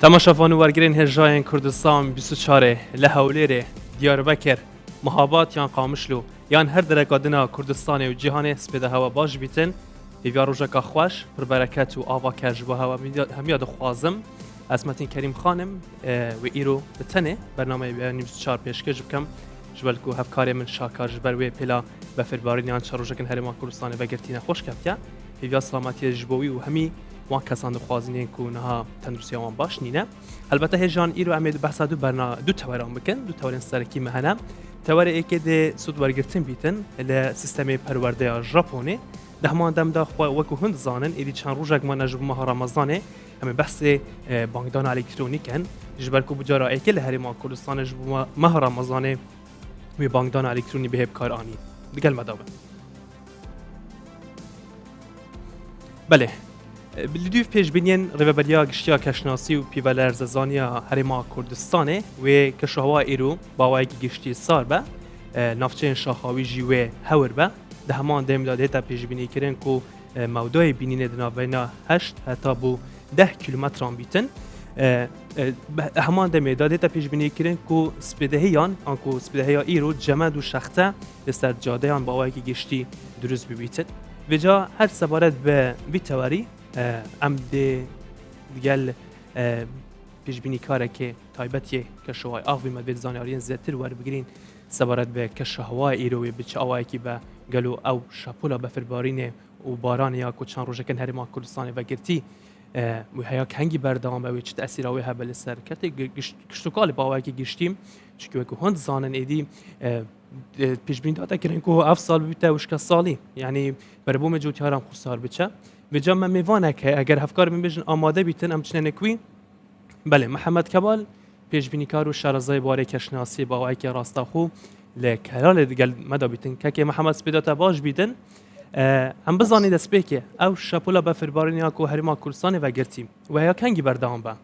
تماشاوان و وەرگرین هێژایên کوردستان 24 لە هەولێرê دیاربەکر مەهاباد یان قامیشلو یان هەر دەرەکادنا کوردستانê و cîhanê spêde hewa baş bîtin hêviya rojeka xweş pirberet û ava ji bo hewa hemiya dixwazim ez Metin Kerîm xanim wê îro bi tenê bernameyê beyanî 24 pêşkêş bikim ji ber ku hevkarê min şakar ji ber wê pêla befirbarîniyan çar rojekin Herêma Kurdistanê vegirtîne xweş ketiye hêviya selametiyê ji bo wî û hemî وان کسان دخوازینین کو نها تندرستی وان باش نینه البته هجان ایرو امید بحث دو توران بکن دو توران سرکی مهنه تور ایکه ده سود ورگرتن بیتن ل سیستم پرورده ژاپنی ده همان دم دا خو وکو هند زانن ایدی چند روزک ما نجب ماه رمضانه هم بحث بانکدان الکترونیکن جبر کو بجارا ایکه له هرما کردستان جب ماه رمضانه می بانکدان الکترونی به کار آنی دیگه مداوم بله بلیدوف پیشبینین ریوبریا گشتیا کشناسی و پیولر زانیا هرما کردستانه و کشهوا ایرو باوای گشتی سار به نافچین شاخاوی جیوه هور به ده همان دم داده تا پیشبینی کردن کو موضوع بینین دنابینا 8 حتی بو 10 کیلومتر بیتن همان دم داده تا پیشبینی کردن کو سپیدهیان آنکو سپیدهیا ایرو جمد و شخته بسر جاده آن باوای گشتی درست ببیتن و جا هر سبارت به بیتواری ام دیگل پیشبینی کاره که تایبتیه کشوهای آقوی مدوید زانیارین زیادتر وار بگیرین سبارت به کشوهای ایروی بچه آوایی که به گلو او شاپولا بفربارینه و باران یا کچان روژکن هرما کردستان و گرتی و هیا کنگی بردام و چه تأثیر آوی هبل سر کتی گشتوکال با آوایی که گشتیم چون که هند زانن ایدی پیشبینی داده کرن که 7 سال بیته وشک سالی یعنی بربوم جوتیارم خسار بچه و جامعه میوانه که اگر هفکار من بجن آماده بیتن ام چنین کوی بله محمد کمال پیشبینی کار و شرازای باره کشناسی با وای که راستاخو لکلال دیگه مدا بیتن که محمد سپیدات باش بیتن هم بزنید اسپیکه او شپولا بفربارنیا کو هرما کردستان و گرتیم و یا کنگی بردام با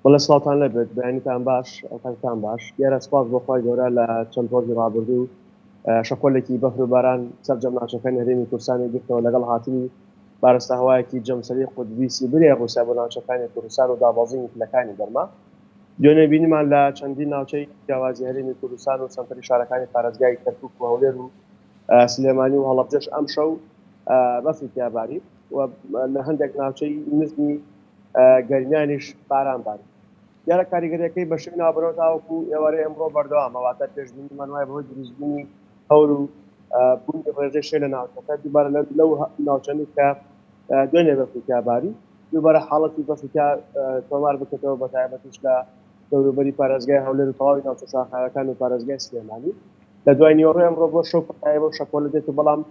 والله سلطان لبد بینی تام باش تام باش یه اسپاس بخوای دوره ل چند روزی رابردو شکلکی بفر باران سر جمع نشکن هرمی کردستان گفته ولقال هاتنی بارسته هوایی که جمع سری خود بیسی بری روسیه بودن نشکن کردستان و داوازی لکانی درما دیونه بینی من ل چندین ناوچه جوازی هرمی کردستان و سنتری شارکانی فرزگاهی کرکوک و هولر و سلیمانی و هلبجش امشو بفریقیا باری و لهندک ناوچه نزنی گرمیانش باران باری یارا کاریگری که بشه نابرد آوکو یواره امرو بردام مواد تجربی منوای بود رزبونی هورو بوند برزش ل ناوچه دوباره لو ناوچه‌ای که دنیا بفریقیا باری دوباره حالتی بفریقیا تومار بکته و بتایبتش ل دوباره پارازگاه هولر طاوی ناوچه شاخه‌کان و پارازگاه سلیمانی لدوای نیوره امرو بشو پتایب شکل دیت بالام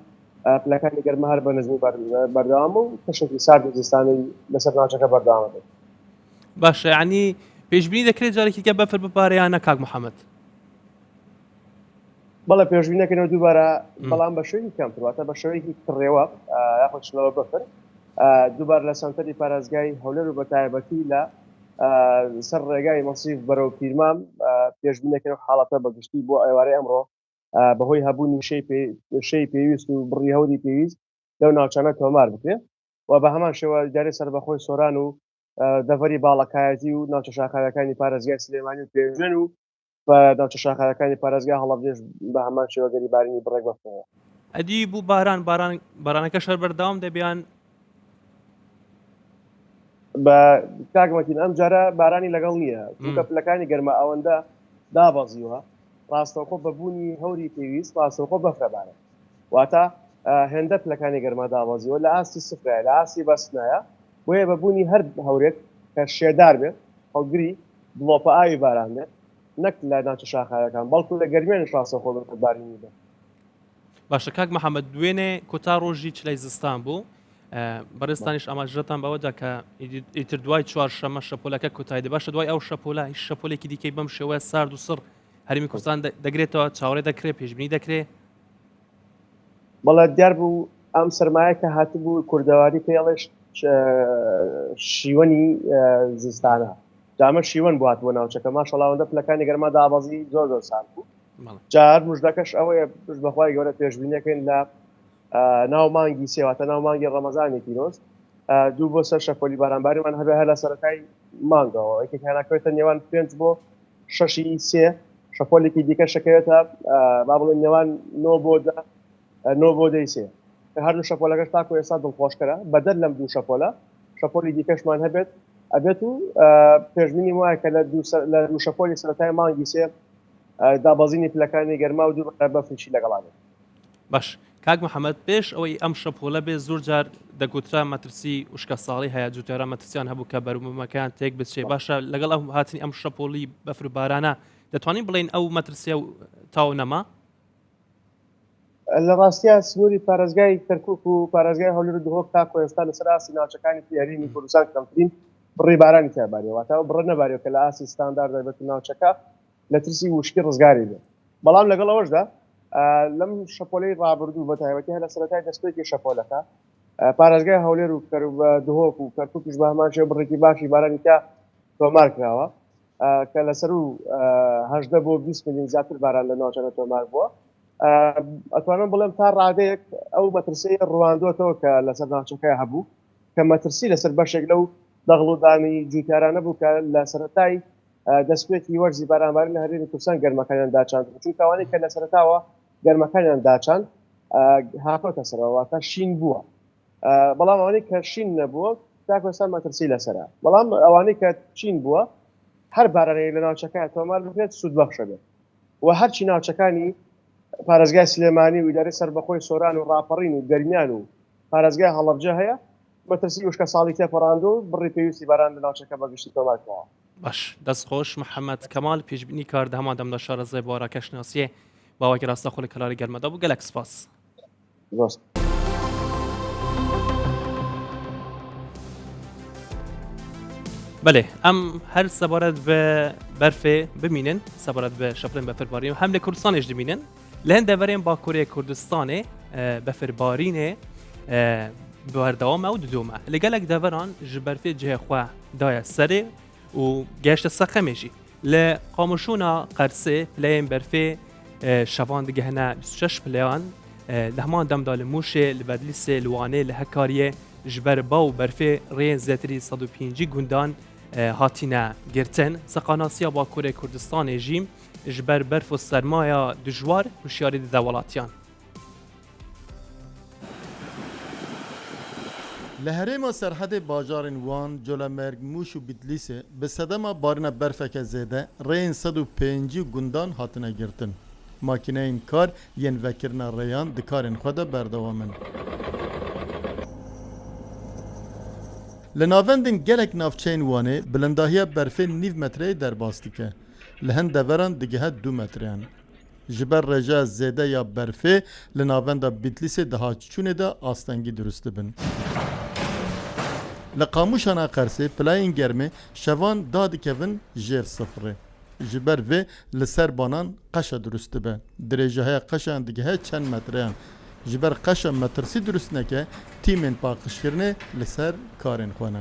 پلکانی گرم هر بنزنی بردامو کشفی سرد زستانی مثل ناوچه که بردامه باشه یعنی پیشبینی دکری جاری که بفر بپاره انا کاغ محمد بالا پیشبینی کنه دوباره بالام باشوی کم تو وقتا باشوی کریوا یا خودش نلو بفر دوباره لسانتری پارازگاهی هولر رو بتایبتی ل سر رجای مصيف برو پیرمام پیشبینی کنه حالته بگشتی بو ایواره امرو به هوی هبونی شی پیوست و بری هودی پیوست لو ناچانه تومار بکه و به همان شو داری سر بخوی سورانو دەڤەری باڵەکایەتی و ناوچە شاخەکانی پارێزگای سلێمانی و پێژن و بە ناوچە شاخەکانی پارێزگای هەڵەبجێش بە هەمان شێوەگەری بارینی بڕێک بەفەوە ئەدی بوو بارانەکە شەر بەردەوام دەبیان بە کاگمەتین ئەم جارە بارانی لەگەڵ نییە چونکە پلەکانی گەرمە ئەوەندە دابەزیوە ڕاستەوخۆ بەبوونی هەوری پێویست ڕاستەوخۆ بەفرەبارە واتە هێندە پلەکانی گەرمە دابەزیوە لە ئاستی سفرایە لە ئاستی بەسنایە بۆیە بەبوونی هەر هەورێک کە شێدار بێت هەڵگری بڵۆپە ئاوی باران بێت نەک لە ناوچە شاخەکان بەڵکو لە گەرمێنش ڕاستەوخۆ بارینی بێت باشە کاک محەممەد دوێنێ کۆتا ڕۆژی چلای زستان بوو بەڕێستانیش ئاماژەتان بەوەدا کە ئیتر دوای چوارشەمە شەپۆلەکە کۆتایی دێ باشە دوای ئەو شەپۆلە هیچ شەپۆلێکی دیکەی بەم شێوەیە سارد و سڕ هەرمی کوردستان دەگرێتەوە چاوەڕێ دەکرێت پێشبینی دەکرێت بەڵێ دیار بوو ئەم سەرمایە کە هاتبوو کوردەواری پێڵێش شیوەنی زستانە جامە شیوەن بواتبوو ناوچەکە ماشەڵاوەندە پلەکانی گەرما دابەزی زۆر سارد بوو جار مژدەکەش ئەوەیە بەخوای گەورە پێشبینیەکەین لە ناو مانگی سێواتە ناو مانگی ڕەمەزانی پیرۆز دوو بۆ سەر شەپۆلی بارانباریمان هەبێ هەر لە سەرەتای مانگەوە یەکێک هێناکەوێتە نێوان 5 بۆ 6 سێ شەپۆلێکی دیکە شەکەوێتە با بڵێن نێوان 9 بۆ 10 سێ کە هەردوو شەپۆلەکەش تاکو ئێستا دڵخۆشکەرە بەدەر لەم دوو شەپۆلە شەپۆلی دیکەشمان هەبێت ئەبێت و پێشبینی وایە کە لە دوو شەپۆلی سەرەتای مانگی سێ دابەزینی پلەکانی گەرما و دوو بەفریشی لەگەڵانێت. باش کاک محەممەد پێش ئەوەی ئەم شەپۆلە بێ زۆر جار دەگوترا مەترسی وشکە ساڵی هەیە جوتیارە مەترسیان هەبوو کە بەرومەکان تێک بچێ باشە لەگەڵ ئەو هاتنی ئەم شەپۆلی بەفربارانە دەتوانین بڵین ئەو مەترسیە و تاو نەما لە ڕاستیە سنووری پارێزگای کەرکووک و پارێزگای هەولێر و دهۆک تاکو ئێستا لەسەر ئاسی ناوچەکانی هەرێمی کوردستان کەمترین بڕی بارانی تیابارەوەتەوە بڕە نەبارێت کە لە ئاسی ستاندار دەبێت ناوچەکە لە ترسی وشکی ڕزگاری بێت بەڵام لەگەڵ ئەوەشدا لەم شەپۆلەی ڕابردوو بە تایبەتی هەر لە سەرەتای دەستپێکی شەپۆلەکە پارێزگای هەولێر و دهۆک و کەرکووکیش بە هەمان شێوە بڕێکی باشی بارانی تا تۆمار کراوە کە لەسەر و 18 بۆ 20 میلیۆن زیاتر باران لە ناوچەکە تۆمار بووە ئەتوانم بڵێم تا ڕادەیەک ئەو مەترسی ڕواندوەتەوە کە لەسەر ناوچەکە هەبوو کە مەترسی لەسەر بەشێک لەو دەغڵ و دانی جوتیارانە بوو کە لە سەرەتای دەستپێکی وەرزی بارانباری لە هەرێمی کوردستان گەرمەکانیان داچان چونکە ئەوانەی کە لە سەرەتاوە گەرمەکانیان داچان هاتۆتە سەرەوە تا شین بووە بەڵام ئەوانەی کە شین نەبووە تا کوێستان مەترسی لەسەرە بەڵام ئەوانەی کە چین بووە هەر بارانەیە لە ناوچەکە تۆمار بکرێت سوود بەخشە بێت و هەرچی ناوچەکانی پارێزگای سلێمانی و ئیدارەی سەربەخۆی سۆران و ڕاپەڕین و گەرمیان و پارێزگای هەڵەبجە هەیە مەترسی وشکە ساڵی تێپەڕاند و بڕی پێویستی باران لە ناوچەکە بەگشتی تۆمارکەوە. باش دەستخۆش محەممەد کەمال پێشبینی کار دەما دەمدا شارەزای بۆڕاکە شناسیە باوەکی ڕاستە خۆی کەلاری گەرمەدا بوو گەلەک سپاس. بله ئەم هەر سەبارەت بە بەرفێ بمینن سەبارەت بە شەپڵێن بەفربارین و هەم لە کوردستانیش دەبینن لە هەن دەڤەرێن باکوورەی کوردستانê بەفربارینê بەردەوامە و دودۆمە لەگەلێک دەڤەران ji berfê cihê xwe daye serê û geşte seqemêjî li qamuşûna Qersê pileyên berfê şevan digihine 26 pileyan li heman demda li Mûşê li Bedlîsê li Wanê li Hekariyê ji ber baw berfê rêyên zêtirî 105 gundan hatine girtin seqanasiya Bakurê Kurdistanê jî ji ber berf û sermaya dijwar hişyarî dide welatiyan. Li herêma serhedê bajarên Wan, Colemerg, Mûş û Bitlisê bi sedema barîna berfeke zêde rêyên 105 gundan hatine girtin. Makîneyên kar yên vekirina rêyan di karên xwe de berdewam in. Li navendên gelek navçeyên Wanê bilindahiya berfê nîv metreyê derbas dike. Li hin deveran digihe 2 metreyan. Ji ber rêjeya zêde ya berfê li navenda Bitlisê di haçûnê de astengî durust dibin. Li qamûşana Qersê pilayên germê şevan da dikevin jêr sifrê. Ji ber vê li ser banan qeşa durust dibe. Dirêjeheya qeşan digihe çend metreyan. Ji ber qeşa metirsî durust neke tîmên paqişkirinê li ser karên xwe ne.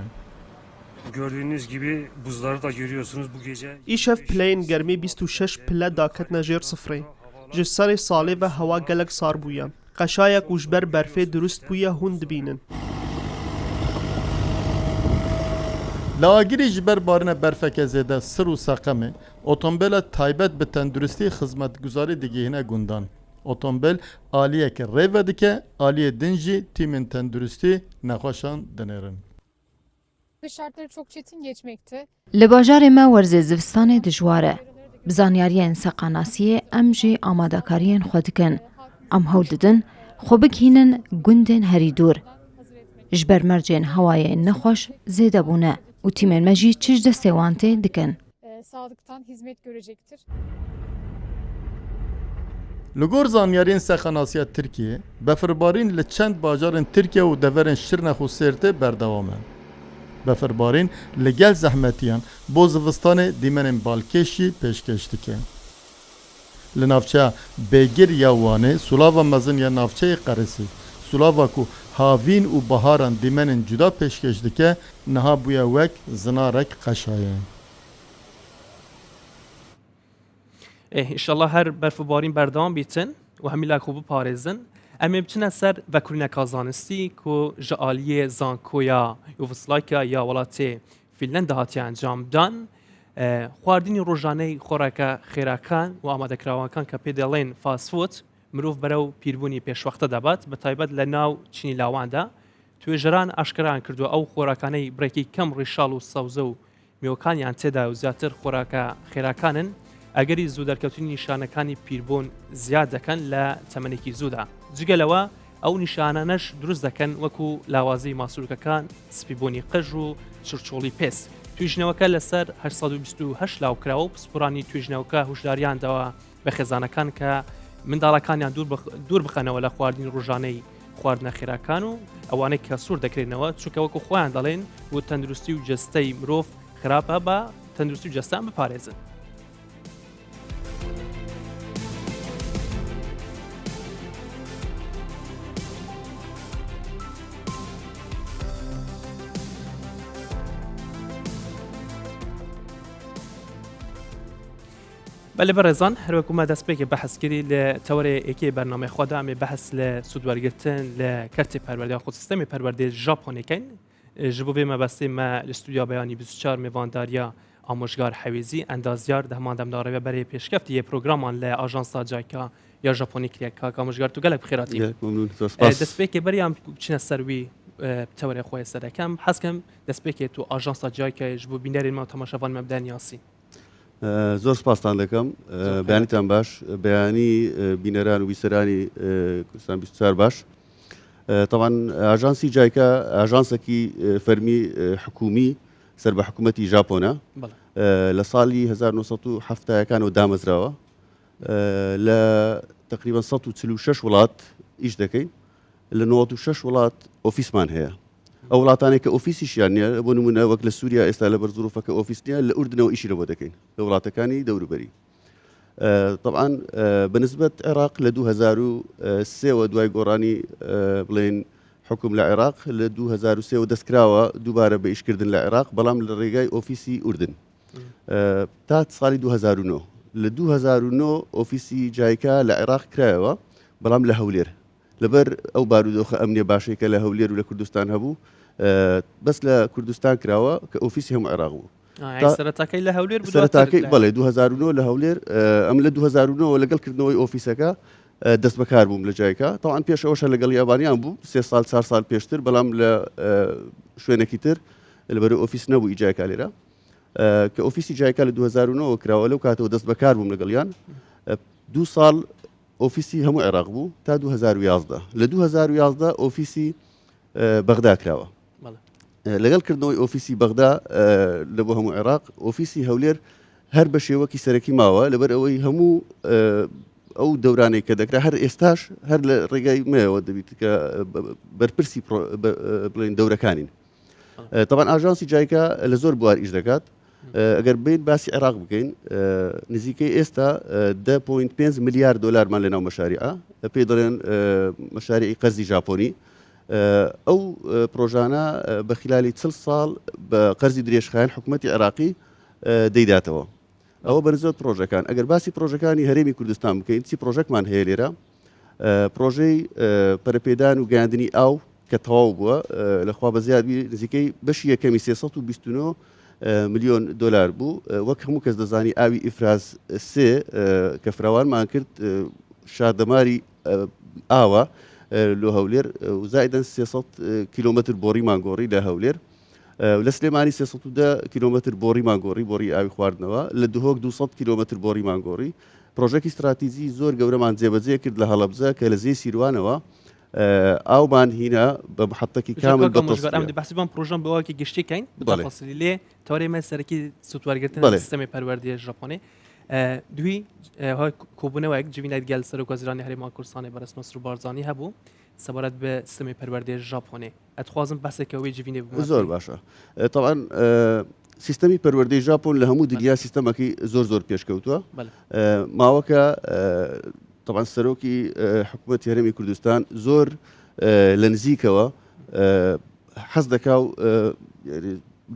Gördüğünüz gibi buzları da görüyorsunuz bu gece. İşev pileyên germî 26 pile daketine jêr sifrê. Ji serê salê ve hewa gelek sar bûye. Qeşayek û ji ber berfê durust bûye hûn dibînin. Li agirî ji ber barîna berfeke zêde sir û seqemê otomobîla taybet bi tenduristî xizmetguzarî digihîne gundan. Otomobil aliyeke rêve dike, aliyê din jî tîmên tenduristî nexweşan dinêrin. Kış şartları çok çetin geçmekte. Li bajarê me werzê zivistanê dijwar e. Bi zanyariyên seqanasiyê em jî amadekariyên xwe dikin. Em hewl didin xwe bigihînin gundên herî dûr. Ji ber mercên hewayê nexweş zêde bûne û tîmên me jî çij destê wan tê dikin. Sağlıktan hizmet görecektir. Li gor zanyariyên seqanasiya Tirkiye, befirbarîn li çend bajarên Tirkiye û deverên Şirnex û Sêrtê berdewam e. Befirbarîn li gel zehmetiyan bo zivistanê dîmenên balkêşî pêşkêş dike. Li navçeya Bêgir ya Wanê sulava mezin ya navçeyê Qeresî, sulava ku havîn û baharan dîmenên cuda pêşkêş dike, niha bûye wek zinarek qeşaye. İnşallah her berfbarîn berdewam bîtin û hemî lak xwe biparêzin. ئەمێ بچنە سەر بەکوورینەکە زانستی کۆ ژە ئالیە زانکۆیا یوڤسلاکیا یا وڵاتێ فیلەندا هاتیە ئەنجامدان خواردنی ڕۆژانەی خۆراکە خێراکان و ئامادەکراوەکان کە پێ دەڵێن فاسفۆت مرۆڤ بەرەو پیربوونی پێشوەختە دەبات بە تایبەت لە ناو چینی لاواندا توێژەران ئاشکران کردو ئەو خۆراکانەی بڕێکی کەم ڕیشاڵ و سەوزە و میوەکانیان تێدا و زیاتر خۆراکە خێراکانن ئەگەری زوو دەرکەوتنی نیشانەکانی پیربوون زیاد دەکەن لە تەمەنێکی زوودا جگەلەوە ئەو نیشانانەش دروست دەکەن وەکو لاوازی ماسوولکەکان سپیبوونی قژ و چرچۆڵی پێس توێژنەوەکە لەسەر 1920 لاوکراوە و پسپۆرانی توێژنەوەکە هوشداریاندەوە بە خێزانەکان کە منداڵەکانیان دوور بخەنەوە لە خواردنی ڕۆژانەی خواردنە خێراکان و ئەوانەی کە سوور دەکرێنەوە چونکە وەکو خۆیان دەڵێن و تەندروستی و جەستەی مرۆڤ خراپە بە تەندروستی و جەستان بپارێزن. بله برزان هەروەکومە دەستپێکی بەحسکردی لە تەوەرە یەکێ بەرنامەی خۆدا ئەمێ بەحس لە سوودوەرگرتن لە کەرتی پەروەردەیان خۆ سیستەمی پەروەردەی ژاپۆنیەکەین ji bo vê me bestê me li studiya beyanî 24 mêvandariya amojgar hewêzî endaziyar dehman demdarê berê pêşkeftiye programan li ajansa Cayka ya Japonî kiriye ka amojgar tu gelek bixêratî destpêkê beriyam çine ser wî tewrê xwe serekem heskem destpêkê tu ajansa Cayka ji bo bînerên me temaşevan me bidên yasî زۆر سپاسان دەکەم بەیانیتان باش بەیانی بینەران و بیسەرانی کوردستان 24 باش طبعا ئاژانسی جایکە ئاژانسێکی فەرمی حکومی سەر بە حکوومەتی ژاپۆنە لە ساڵی 1970ەکانەوە دامەزراوە لە تقریبا 146 وڵات ئیش دەکەین لە 96 وڵات ئۆفیسمان هەیە ئەو وڵاتانێک کە ئۆفیسیشیان نیە بۆ نمونە وەک لە سووریا ئێستا لە بەرزوروفەکە ئۆفیس نیە لە ئوردنەوە ئیشی لەبۆ دەکەین لە وڵاتەکانی دەوروبەری طبعا بنسبەت عێراق لە 2003 دوای گۆڕانی بڵێن حکوم لە عێراق لە 2003 دەستکراوە دووبارە بە ئیشکردن لە عێراق بەڵام لە ڕێگای ئۆفیسی ئوردن تا ساڵی 2009 لە 2009 ئۆفیسی جایکا لە عێراق کرایەوە بەڵام لە هەولێر لەبەر ئەو بارودۆخە ئەمنیە باشەیەکە لە هەولێر و لە کوردستان هەبوو بەس لە کوردستان کراوە کە ئۆفیسی هەموو عێراق بوو سەرەتاکەی لە هەولێر سەرەتاکەی بەڵێ 2009 لە هەولێر ئەم لە 2009 لەگەڵکردنەوەی ئۆفیسەکە دەست بەکار بووم لە جایکە تاوان پێش ئەوشە لەگەڵ یابانیان بوو 3 ساڵ 4 ساڵ پێشتر بەڵام لە شوێنێکی تر لەبەر ئۆفیس نەبوو جایکا لێرە کە ئۆفیسی جایکا لە 2009 کراوە لەو کاتەوە دەست بەکار بووم لەگەڵیان 2 ساڵ ئۆفیسی هەموو عێراق بوو تا 2011 لە 2011 ئۆفیسی بەغدا کراوە لەگەڵکردنەوەی ئۆفیسی بەغدا لە بۆ هەموو عێراق ئۆفیسی هەولێر هەر بە شێوەکی سەرەکی ماوە لەبەر ئەوەی هەموو ئەو دەورانەی کە دەکرا هەر ئێستاش هەر لە ڕێگای مەوە دەبیت کە بەرپرسی بڵێن دەورەکانین طبعا ئاژانسی جایکا لە زۆر بوار ئیش دەکات ئەگەر بین باسی عێراق بکەین نزیکەی ئێستا 10.5 میلیارد دلارمان لەناو مەشاریعە پێی دەڵێن مەشاریعی قەرزی ژاپۆنی ئەو پرۆژانە بە خلالی 40 ساڵ بە قەرزی درێژخایەن حکوومەتی عێراقی دەیداتەوە ئەوە بەرزۆت پرۆژەکان ئەگەر باسی پرۆژەکانی هەرێمی کوردستان بکەین چی پرۆژەکمان هەیە لێرە پرۆژەی پەرەپێدان و گەیاندنی ئاو کە تەواو بووە لەخوا بە زیادی نزیکەی بەشی یەکەمی 329 ملیۆن دلار بوو وەک هەموو کەس دەزانی ئاوی ئیفراز سێ کە فراوانمان کرد شادەماری ئاوە لە هەولێر و زایدەن 300 کیلۆمەتر بۆڕیمان گۆڕی لە هەولێر لە سلێمانی 310 کیلۆمەتر بۆڕیمان گۆڕی بۆڕی ئاوی خواردنەوە لە دهۆک 200 کیلۆمەتر بۆڕیمان گۆڕی پرۆژێکی استراتیژی زۆر گەورەمان جێبەجێ کرد لە هەڵەبجە کە لە زێ سیروانەوە ئاومان هینە بە محەتەکی کامل بەحسیبان پرۆژەم بەواکی گشتیکەین بەفەسلی لێ تەوەرێمە سەرەکی سوودوەرگرتن سیستەمی پەروەردەی ژاپۆنی دوی کۆبوونەوەیەک جوینایت گەل سەرۆکوەزیرانی هەرێما کوردستانی بەڕێز مەسرور بارزانی هەبوو سەبارەت بە سیستەمی پەروەردەی ژاپۆنی ئەتخوازم بەسێکەوەی جوینێ زۆر باشە طبعا سیستەمی پەروەردەی ژاپۆن لە هەموو دنیا سیستەمەکەی زۆر پێشکەوتووە ماوەکە طبعا سەرۆکی حکوومەتی هەرێمی کوردستان زۆر لە نزیکەوە حەز دەکا و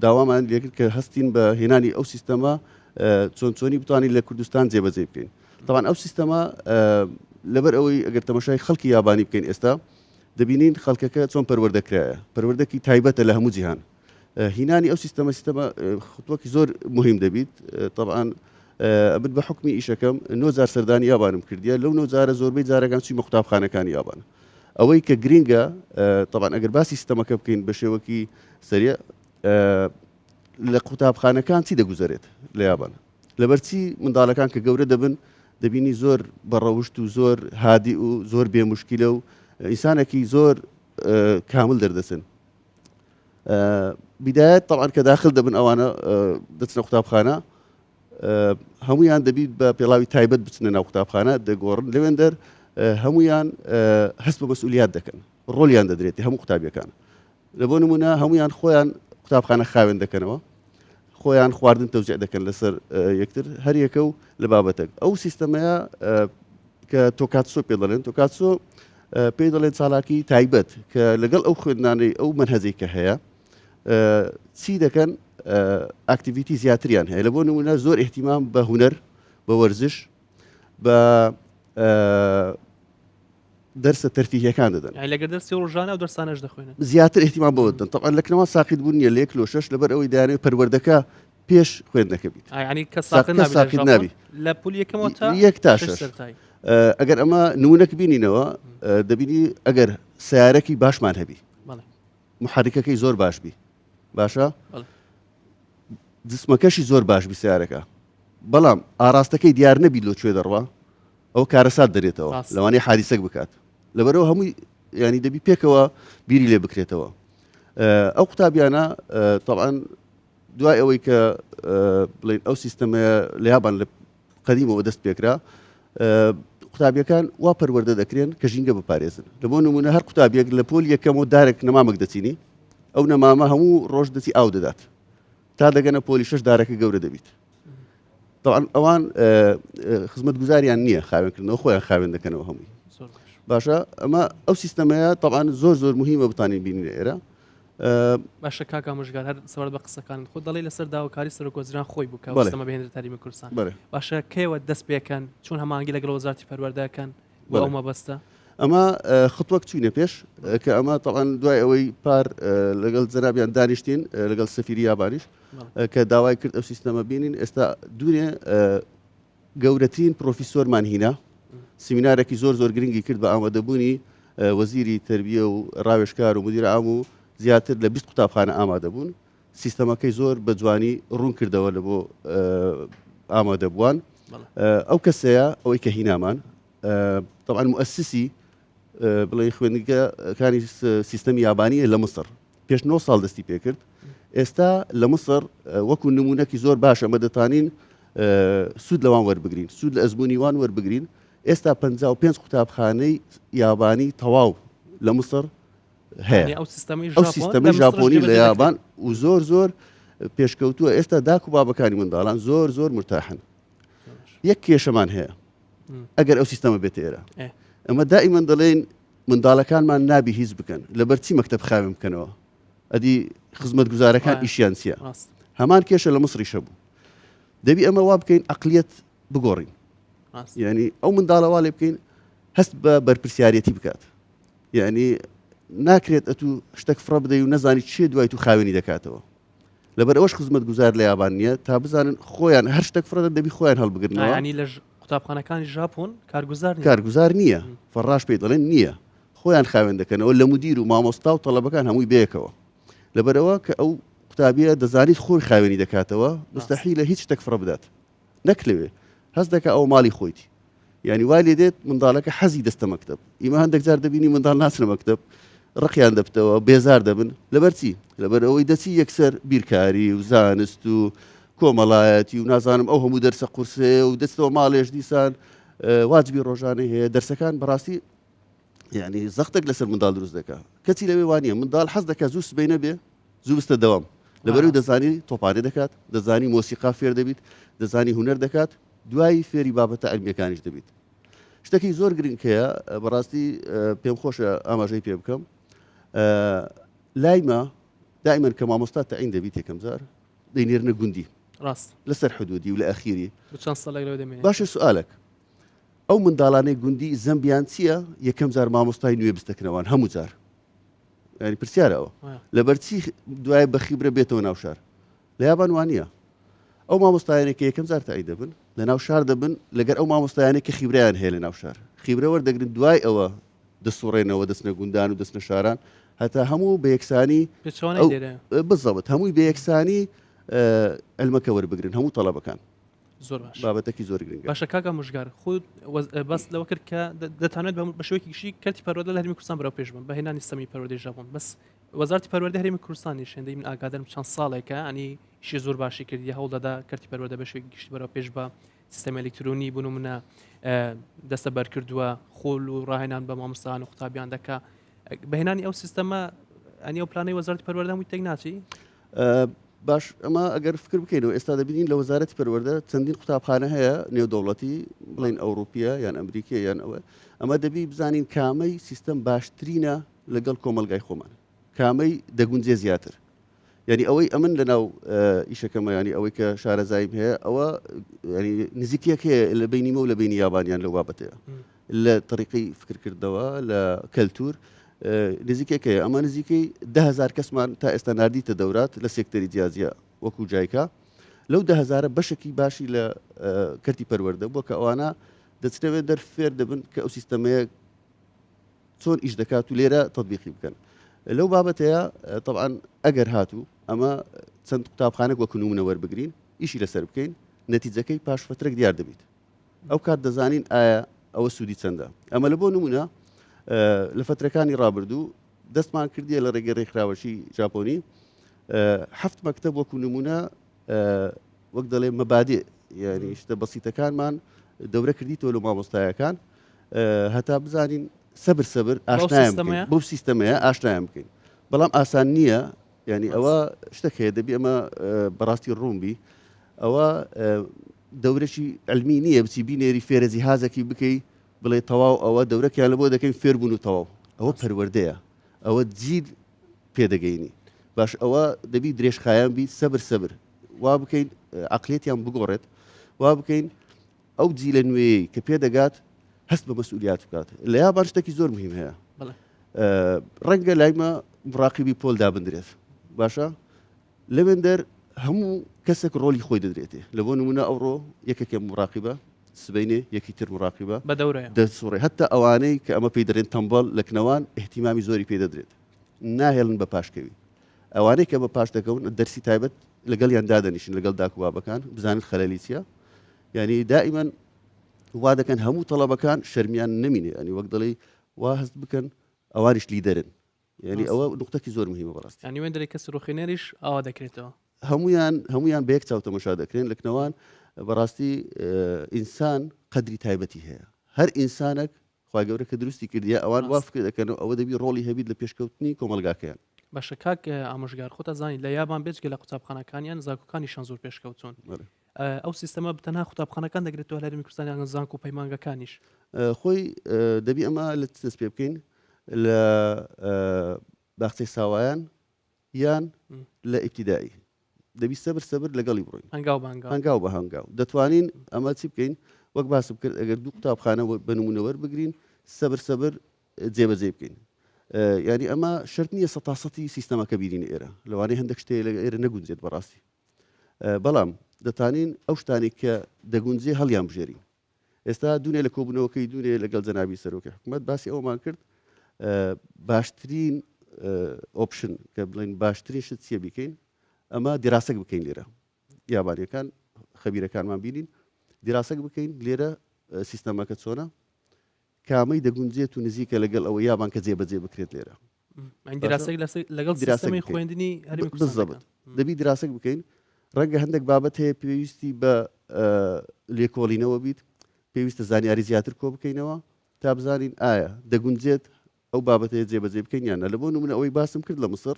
داوامان لێکرد کە هەستین بە هێنانی ئەو سیستەمە چۆنی بتوانین لە کوردستان جێبەجێ بکەین طبعا ئەو سیستەمە لەبەر ئەوەی ئەگەر تەماشای خەڵکی یابانی بکەین ئێستا دەبینین خەڵکەکە چۆن پەروەردەکرایە پەروەردەکی تایبەتە لە هەموو جیهان هینانی ئەو سیستەمە خطوەکی زۆر مهم دەبیت طبعاً ئەبد بە حکمی ئیشەکەم 9,000 سەردانی یابانم کردیە لەو 9,000 زۆربەی جارەکان چوومە قوتابخانەکانی یابان ئەوەی کە گرینگە طبعاً ئەگەر باسی سیستەمەکە بکەین بە شێوەکی سەریع لە قوتابخانەکان چی دەگوزارێت لە یابان لەبەرچی منداڵەکان کە گەورە دەبن دەبینی زۆر بەڕەوشت و زۆر هادی و زۆر بێمشکیلە و ئینسانێکی زۆر کامل دەردەچن بدايات طبعا کە داخل دەبن ئەوانە دەچنە قوتابخانە هەمویان دەبیت بە پێڵاوی تایبەت بچنە ناو قوتابخانە دەگۆڕن لەوێندەر هەمویان هەست بە مەسئولیات دەکەن ڕۆلیان دەدرێتی هەموو قوتابیەکان لە بۆ نمونە هەمویان خۆیان قوتابخانە خاوێن دەکەنەوە خۆیان خواردن تەوزیع دەکەن لەسەر یەکتر هەر یەکە و لە بابەتێک ئەو سیستەمەیە کە تۆکاتسۆ پێ دەڵێن تۆکاتسۆ پێی دەڵێن چالاکی تایبەت کە لەگەڵ ئەو خوێندنانەی ئەو منهەجەی کە هەیە چی دەکەن ئاکتیڤیتی زیاتریان هەیە لە بۆ نمونە زۆر احتیمام بە هونەر بە وەرزش بە دەرسە تەرفیهیەکان دەدەن لەگەر دەرسی ڕۆژانە و دەرسانەش دەخوێنن زیاتر احتیمام بەوە دەدەن طبعا لەکنەوە ساقیت بوون نیە لە 1 لۆ 6 لەبەر ئەوەی دەیانێت پەروەردەکە پێش خوێندنەکە بیت ینی کە ساقیت نابی لە پول یەکەمەوە تا 1 تا 6 ئەگەر ئەمە نمونەک بینینەوە دەبینی ئەگەر سیارەکی باشمان هەبی محرکەکەی زۆر باش بی باشە جسمەکەشی زۆر باش بی سیارەکە بەڵام ئاراستەکەی دیار نەبی لۆ کوێ دەڕوا ئەو کارەسات دەرێتەوە لەوانەیە حادیسەک بکات لەبەرەوە هەمووی ینی دەبی پێکەوە بیری لێ بکرێتەوە ئەو قوتابیانە طبعا دوای ئەوەی کە بڵین ئەو سیستەمە لە یابان لە قەدیمەوە دەست پێکرا قوتابیەکان وا پەروەردە دەکرێن کە ژینگە بپارێزن لە بۆ نمونە هەر قوتابیەک لە پۆل یەکەمەوە دارێک نەمامەک دەچینی ئەو نەمامە هەموو ڕۆژ دەچی ئاو دەدات تا دەگەنە پۆلی 6 دارەکە گەورە دەبیت طبعا ئەوان خزمەت گوزاریان نییە خاوێنکردنەوە خۆیان خاوێن دەکەنەوە هەمووی باشە ئەمە ئەو سیستەمەیە طبعا زۆر زۆر مهمە بتانین بینین ئێرە باشە کاکا مژگار هەر سەوەر بە قسەکان خۆ دەڵێ لەسەر داواکاری سەرۆکوەزیران خۆی بوو کە سیستەمە بەهێنەری تاریمی کوردستان باشە کێوە دەست پێکەن چون هەمانگی لەگەڵ وەزارەتی پەروەردەکەن بۆ ئەو مەبەستە ئەمە خطوەک چوینە پێش کە ئەمە طبعا دوای ئەوەی پار لەگەڵ جەنابیان دانیشتین لەگەڵ سەفیری یابانیش کە داوای کرد ئەو سیستەمە بینین ئێستا دوورێ گەورەترین پرۆفیسۆرمان هینا سیمینارێکی زۆر زۆر گرنگی کرد بە ئامادەبوونی وەزیری تەربیە و ڕاوێژکار و مدیر عام و زیاتر لە 20 قوتابخانە ئامادەبوون سیستەمەکەی زۆر بە جوانی ڕوون کردەوە لە بۆ ئامادەبووان ئەو کەسەیە ئەوەی کە هینامان طبعا مؤسسی بڵێ خوێندنگەکانی سیستەمی یابانیە لە مصر پێش 9 ساڵ دەستی پێکرد ئێستا لە مصر وەکو نمونەکی زۆر باشە مەدەتانین سوود لەوان وەربگرین سوود لە ئەزمموی وان وەربگرین ئێستا 55 قوتابخانەی یابانی تەواو لە مصر هەیە ئەو سیستەمی ژاپۆنی لە یابان و زۆر زۆر پێشکەوتووە ئێستا داک و بابەکانی منداڵان زۆر زۆر مرتاحن یەک کێشەمان هەیە ئەگەر ئەو سیستەمە بێت ئێرە ئەمە دائیمەن دەڵێن منداڵەکانمان نابی هیچ بکەن لەبەرچی مەکتەب خاوێن بکەنەوە ئەدی خزمەت گوزارەکان ئیشیان چییە هەمان کێشە لە مصریشە بوو دەبی ئەمە وا بکەین عەقلیەت بگۆڕین یعنی ئەو منداڵەوا لێ بکەین هەست بە بەرپرسیارەتی بکات یعنی ناکرێت ئەتو شتێک فڕە بدەی و نەزانی چێ دوای تو خاوێنی دەکاتەوە لەبەر ئەوەش خزمەت گوزار لە یابان نییە تا بزانن خۆیان هەر شتێک فڕە دەبی خۆیان هەڵبگرنەوە ینی لە قوتابخانەکانی ژاپۆن کارگوزار نییە فەڕاش پێی دەڵێن نییە خۆیان خاوێن دەکەنەوە لە مدیر و مامۆستا و تەڵەبەکان هەمووی بەیەکەوە لەبەرەوە کە ئەو قوتابیە دەزانیت خۆی خاوێنی دەکاتەوە مستەحیلە هیچ شتێک فڕە بدات نەکلەوێ هەست دەکە ئەو ماڵی خۆیتی یعنی وای لێ دێت منداڵەکە حەزی دەستە مەکتەب ئیمە هەندێک جار دەبینی منداڵ ناچنە مەکتەب ڕقیان دەبتەوە بێزار دەبن لەبەرچی لەبەر ئەوەی دەچی یەکسەر بیرکاری و زانست و کۆمەڵایەتی و نازانم ئەو هەموو دەرسە قورسێ و دەستەوە ماڵێش دیسان واجبی ڕۆژانەی هەیە دەرسەکان بەڕاستی یعنی زەختێک لەسەر منداڵ دروست دەکات کەچی لەوێ وانە منداڵ حەز دەکات زوو سبەی نەبێ زوو بستە دەوام لەبەرەوەی دەزانی تۆپانێ دەکات دەزانی مۆسیقا فێر دەبیت دەزانی هونەر دەکات دوای فێری بابەتە عەلمیەکانیش دەبیت شتێکی زۆر گرنگکەیە بەڕاستی پێم خۆشە ئاماژەی پێ بکەم لایمە دائما کە مامۆستا تەعین دەبیت یەکەم جار دەینێرنە گوندی ڕاست لەسەر حدودی و لە ئەخیری چەند ساڵێک لەوە دەمێنێت باشە سوالێک ئەو منداڵانەی گوندی زەمبیان چییە یەکەم جار مامۆستای نوێ بستەکەنەوەن هەموو جار ینی پرسیارەوە لەبەرچی دوای بەخیبرە بێتەوە ناو شار لە یابان وانە ئەو مامۆستایانێک کە یەکەم جار تایی دەبن لە ناو شار دەبن لەگەر ئەو مامۆستایانێک کە خیبرایان هەیە لە ناو شار خیبرە وەردەگرن دوای ئەوە دەسوڕێنەوە دەستنە گوندان و دەستنە شاران هەتا هەموو بە یەکسانی بزەوت هەمووی بە یەکسانی ئەلمەکە وەربگرن هەموو تەڵەبەکان زۆر باش بابەتێکی زۆر گرنگە باشە کاکە مژگار خود بەس لەوە کرد کە دەتوانێت بە شێوەیەکی گشتی کەرتی پەروەردە لە هەرمی کوردستان بەرەو پێش بن بە هێنانی سیستەمی پەروەردەی ژاپۆن بەس وەزارەتی پەروەردە هەرێمی کوردستانی شێندەی من ئاگادارم چەند ساڵێکە ئەنی شی زۆر باشی کردی هەوڵ دەدا کەرتی پەروەردە بە شێوەیەکی گشتی بەرەو پێش بە سیستەمی ئەلکترۆنی بوون و منە دەستە بەرکردووە خۆل و ڕاهێنان بە مامۆستایان و قوتابیان دەکا بەهێنانی ئەو سیستەمە ئەنی ئەو پلانەی وەزارەتی پەروەردە هەمووی تێک ناچی باش ئەمە ئەگەر فکر بکەینەوە ئێستا دەبینین لە وەزارەتی پەروەردە چەندین قوتابخانە هەیە نێودەوڵەتی بڵین ئەوروپیە یان ئەمریکیە یان ئەوە ئەمە دەبی بزانین کامەی سیستەم باشترینە لەگەڵ کۆمەلگای خۆمان کامەی دەگونجێ زیاتر ینی ئەوەی ئەمن لە ناو ئیشەکەمە ینی ئەوەی کە شارەزایم هەیە ئەوە ینی نزیکیەک هەیە لە بینیمە و لە بینی یابانیان لەو بابەتەیە لە طریقی فکرکردەوە لە کەلتور نزیکێکەیە ئەمە نزیکەی 10,000 کەسمان تا ئێستا نردیتە دەورات لە سێکتەری جیازیە وەکو جایکە لەو 10,000 بەشێکی باشی لە کەرتی پەروەردە بووە کە ئەوانە دەچنەوێت دەرفێر دەبن کە ئەو سیستەمەیە چۆن ئیش دەکات و لێرە تەطبیقی بکەن لەو بابەتەیە طبعاً ئەگەر هاتوو ئەمە چەند قوتابخانێک وەکو نمونە وەربگرین ئیشی لەسەر بکەین نەتیجەکەی پاش فترێک دیار دەبیت ئەو کات دەزانین ئایا ئەوە سوودی چەندە ئەمە لە بۆ نمونە لە فترەکانی ڕابردوو دەستمان کردیە لە ڕێگە ڕێکخراوەشی ژاپۆنی 7 مەکتەب وەکو نمونە وەک دەڵێ مەبادێ یعنی شتە بەسیتەکانمان دەورە کردیتەوە لە مامۆستایەکان هەتا بزانین سەبر ئاشنایان بکەین بۆ سیستەمەیە ئاشنایان بکەین بەڵام ئاسان نییە ینی ئەوە شتێک هەیە دەبی ئەمە بەڕاستی ڕوونبی ئەوە دەورەشی ئەلمی نییە بچی بینێری فێرە جیهازێکی بکەی بڵێ تەواو ئەوە دەورەکیان لە بۆ دەکەین فێربوون و تەواو ئەوە پەروەردەیە ئەوە جیر پێدەگەینی باش ئەوە دەبی درێژخایان بیت سەبر وا بکەین عقلێتیان بگۆڕێت وا بکەین ئەو جیلە نوێی کە پێدەگات هەست بە مەسئولیات بکات لە یابان شتێکی زۆر مهم هەیە ڕەنگە لایمە مراقبی پۆل دابدرێت باشە لەوێندەر هەموو کەسێک ڕۆلی خۆی دەدرێتێ لە بۆ نمونە ئەوڕۆ یەکێکێ مراقبە سبەینێ یەکی تر مراقبە بە دەورەیە دەسوڕێ هەتا ئەوانەی کە ئەمە پێی دەرێن تەمبەڵ لە کنەوان احتیمامی زۆری پێ دەدرێت ناهێڵن بە پاشکەوی ئەوانەی کە بە پاش دەکەون دەرسی تایبەت لەگەڵ یان دادەنیشن لەگەڵ داکوبابەکان بزانن خەلەلی چیە یعنی دائیمەن وا دەکەن هەموو تەڵەبەکان شەرمیان نەمینێ ئەنی وەک دەڵێ وا هەست بکەن ئەوانیش لیدەرن یعنی ئەوە نقطەکی زۆر مهمە بەڕاستی ینی وێن دەرێ کەس ڕوخێنەریش ئاوا دەکرێتەوە هەمویان بە یەک چاو تەماشا دەکرێن لە کنەوان بەڕاستی ئینسان قەدری تایبەتی هەیە هەر ئینسانێک خوا گەورە کە دروستی کردیە ئەوان وا فکر دەکەنەوە ئەوە دەبی ڕۆڵی هەبیت لە پێشکەوتنی کۆمەلگاکەیان باشە کاک ئامۆژگار خۆتە زانی لە یابان بێجگە لە قوتابخانەکانیان زانکۆکانیشان زۆر پێشکەوتون ئەو سیستەمە بتەنها قوتابخانەکان دەگرێتەوە لە هەرێمی کوردستان زانکۆ و پەیمانگەکانیش خۆی دەبی ئەمە لە دەست پێ بکەین لە باخچەی ساوایان یان لە ئیبتیدایی دەبی سەبر لەگەڵی بڕۆین هەنگاو بە هەنگاو دەتوانین ئەمە چی بکەین وەک باسم کرد ئەگەر دوو قوتابخانە بە نمونەوە بگرین سەبر جێبەجێ بکەین ینی ئەمە شرط نییە 100% سیستەمەکە بینین ئێرە لەوانەیە هەندێک شتێ لە ئێرە نەگونجێت بەڕاستی بەڵام دەتانین ئەو شتانی کە دەگونجێ هەڵیان بژێرین ئێستا دوونێ لە کۆبوونەوەکەی دوونێ لەگەڵ جەنابی سەرۆکی حکوومەت باسی ئەومان کرد باشترین ئۆپشن کە بڵین باشترین شت چیە بکەین ئەمە دیراسەک بکەین لێرە یابانیەکان خەبیرەکانمان بینین دیراسەک بکەین لێرە سیستەمەکە چۆنە کامەی دەگونجێت و نزیکە لەگەڵ ئەوە یابان کە جێبەجێ بکرێت لێرە لەگەڵ سیستەمی خوێندنی هەرێمی کوردستان دەبی دیراسەک بکەین ڕەنگە هەندێک بابەت هەیە پێویستی بە لێکۆڵینەوە بیت پێویستە زانیاری زیاتر کۆ بکەینەوە تا بزانین ئایا دەگونجێت ئەو بابەتەیە جێبەجێ بکەین یانە لە بۆ نمونە ئەوەی باسم کرد لە مسر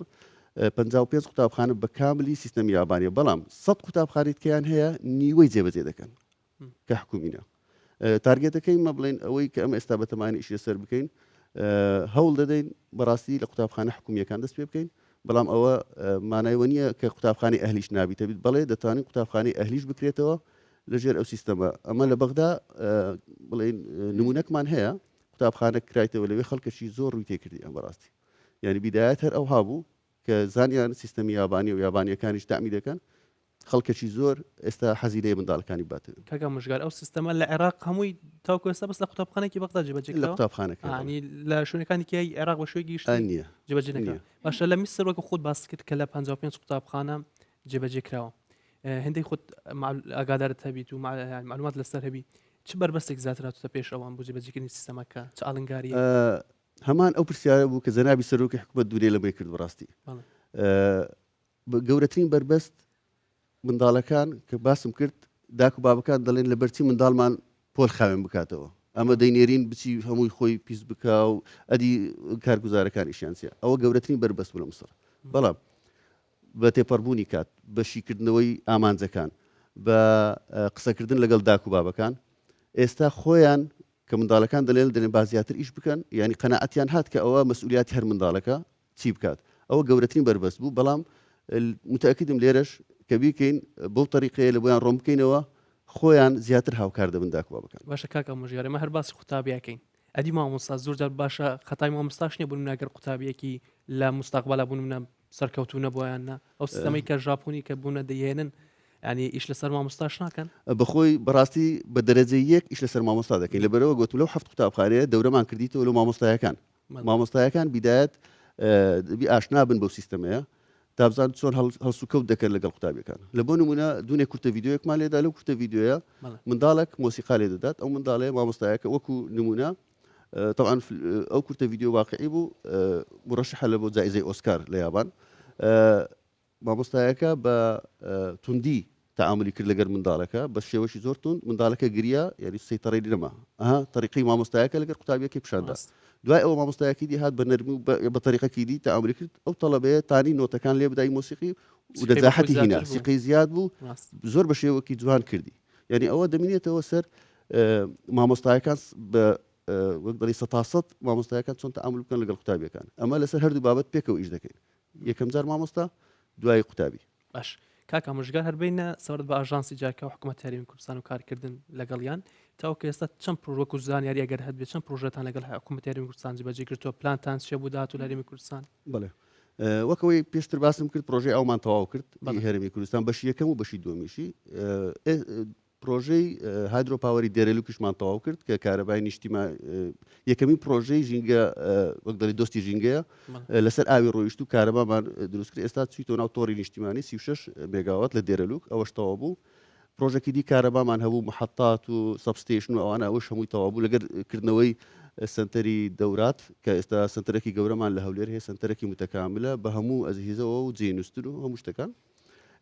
55 قوتابخانە بە کاملی سیستەمی یابانیە بەڵام 100 قوتابخانێتکەیان هەیە نیوەی جێبەجێ دەکەن کە حکومینە تارگێتەکەی مە بڵێن ئەوەی کە ئەمە ئێستا بەتەمانی ئیشی سەر بکەین هەوڵ دەدەین بەڕاستی لە قوتابخانە حکومیەکان دەست پێ بکەین بەڵام ئەوە مانایوە نییە کە قوتابخانی ئەهلیش نابیتە بیت بەڵێ دەتوانین قوتابخانی ئەهلیش بکرێتەوە لەژێر ئەو سیستەمە ئەمە لە بەغدا بڵێن نمونەکمان هەیە قوتابخانە کرایتەوە لەوێ خەڵکەشی زۆر ڕووی تێکردی ئەم بەڕاستی یعنی بیدایەت هەر ئەو هابوو کە زانیان سیستەمی یابانی و یابانیەکانیش تامی دەکەن خەڵکەشی زۆر ئێستا حەزی لێ منداڵەکانی باتەوە کاکە مژگار ئەو سیستەمە لە عێراق هەمووی تاوکو ئێستا بەس لە قوتابخانێکی بەغدا لە جێبەجێکراوە قوتابخانەکە ینی لە شوێنەکانی عێراق بە شوێی گەیشتن نییە جێبەجێ نەکرا باشە لە میسر وەکو خۆت باس کرد کە لە 55 قوتابخانە جێبەجێکراوە هەندێک خۆت ئاگادارت هەبیت و معلومات لەسەر هەبی چ بربەستێک زیاتراتە پێش ئەوان بۆ جێبەجێکردنی سیستەمەکە چ ئاڵنگاری هەمان ئەو پرسیارە بوو کە جەنابی سەرۆکی حکوومەت دوورێ لەمەی کرد بەڕاستی گەورەترین بربەست منداڵەکان کە باسم کرد داک و بابەکان دەڵێن لە بەرچی منداڵمان پۆل خاوێن بکاتەوە ئەمە دەینێرین بچی هەمووی خۆی پیس بکا و ئەدی کارگوزارەکانی شیانسیە ئەوە گەورەترین بربەست بوو لە مسر بەڵام بە تێپەڕبوونی کات بە شیکردنەوەی ئامانجەکان بە قسەکردن لەگەڵ داک و بابەکان ئێستا خۆیان کە منداڵەکان دەڵێن با زیاتر ئیش بکەن یعنی قەنەعەتیان هات کە ئەوە مەسئولیاتی هەر منداڵەکە چی بکات ئەوە گەورەترین بربەست بوو بەڵام متأکدم لێرەش کە بیکەین بەو طریقەیە لە بۆیان ڕۆم بکەینەوە خۆیان زیاتر هاوکار دەبن داک و بابەکان باشە کاکە مژگار ئێمە هەر باسی قوتابیەکەین ئەدی مامۆستا زۆرجار باشە خەتای مامۆستاش نییە بوون ناگەر قوتابیەکی لە مستەقبەلا بوون سەرکەوتو نەبوویاننا ئەو سیستەمەی کە ژاپۆنی کە بوونە دەیێنن ینی ئیش لەسەر مامۆستاش ناکەن بەخۆی بەڕاستی بە دەرەجەی یەک ئیش لەسەر مامۆستا دەکەین لەبەرەوە گوت لەو هەفت قوتابخانەیە دەورەمان کردیتەوە لەو مامۆستایەکان بیدایەت دەبی ئاشنا بن بەو سیستەمەیە تابزان چۆن هەڵسوکەوت دەکەن لەگەڵ قوتابیەکان لە بۆ نمونە دوونێک کورتە ڤیدیۆیەکمان لێدا لەو کورتە ڤیدیۆیە منداڵێک مۆسیقا لێ دەدات ئەو منداڵەیە مامۆستایەکە وەکو نمونە طبعا ئەو کورتە ڤیدیۆ واقعی بوو مرشحە لە بۆ جائزەی ئۆسکار لە یابان مامۆستایەکە بە توندی تعاملی کرد لەگەر منداڵەکە بە شێوەشی زۆر تون منداڵەکە گریا یعنی سەیطەڕەی نەما طریقی مامۆستایەکە لەگەر قوتابیەکی پیشاندا دوای ئەوە مامۆستایەکی دی هات بە نەرمی و بە طریقەکی دی تعاملی کرد ئەو تەڵەبەیە تانی نۆتەکان لێ بدای مۆسیقی و دەجاحەتی هینا سیقی زیاد بوو زۆر بە شێوەکی جوان کردی یعنی ئەوە دەمینێتەوە سەر مامۆستایەکان بە وەک سەتاسەد مامۆستایەکان چۆن تعامل بکەن لەگەڵ قوتابیەکان ئەمە لەسەر هەردوو بابەت پێکەوە ئیش دەکەین یەکەم جار مامۆستا دوای قوتابی باش کاکە مژگار هەربینە سەورت بە ئاژانسی جاکە و حکوومەت هەرێمی کوردستان و کارکردن لەگەڵیان تاوکە ئێستا چەند پرۆژە و زانیاری ئەگەر هەت بێت چەند پرۆژەتان لەگەڵ حکوومەت هەرێمی کوردستان جێبەجێ کردووە پلانتان چێ بوو داهاتوو لە هەرێمی کوردستان بڵێ وەکەوەی پێشتر باسم کرد پرۆژەی ئەومان تەواو کرد هەرێمی کوردستان بەشی یەکەم و بەشی دووەمیشی پرۆژەی هایدرۆپاوەری دێرەلوکیشمان تەواو کرد کە کارەبای نیشتیمان یەکەمین پرۆژەی ژینگە وەک دەڵی دۆستی ژینگەیە لەسەر ئاوی ڕۆیشت و کارەبامان دروست کرد ئێستا چیتۆ ناو تۆڕی نیشتیمانی 36 مێگاوات لە دێرەلوک ئەوەش تەواو بوو پرۆژێکی دی کارەبامان هەبوو محەتات و سەبستێشن و ئەوانە ئەوەش هەمووی تەواو بوو لەگەر کردنەوەی سنتەری دەورات کە ئێستا سنتەرێکی گەورەمان لە هەولێر هەیە سنتەرێکی متەکاملە بە هەموو ئەزهیزەوە و جێنووسن و هەموو شتەکان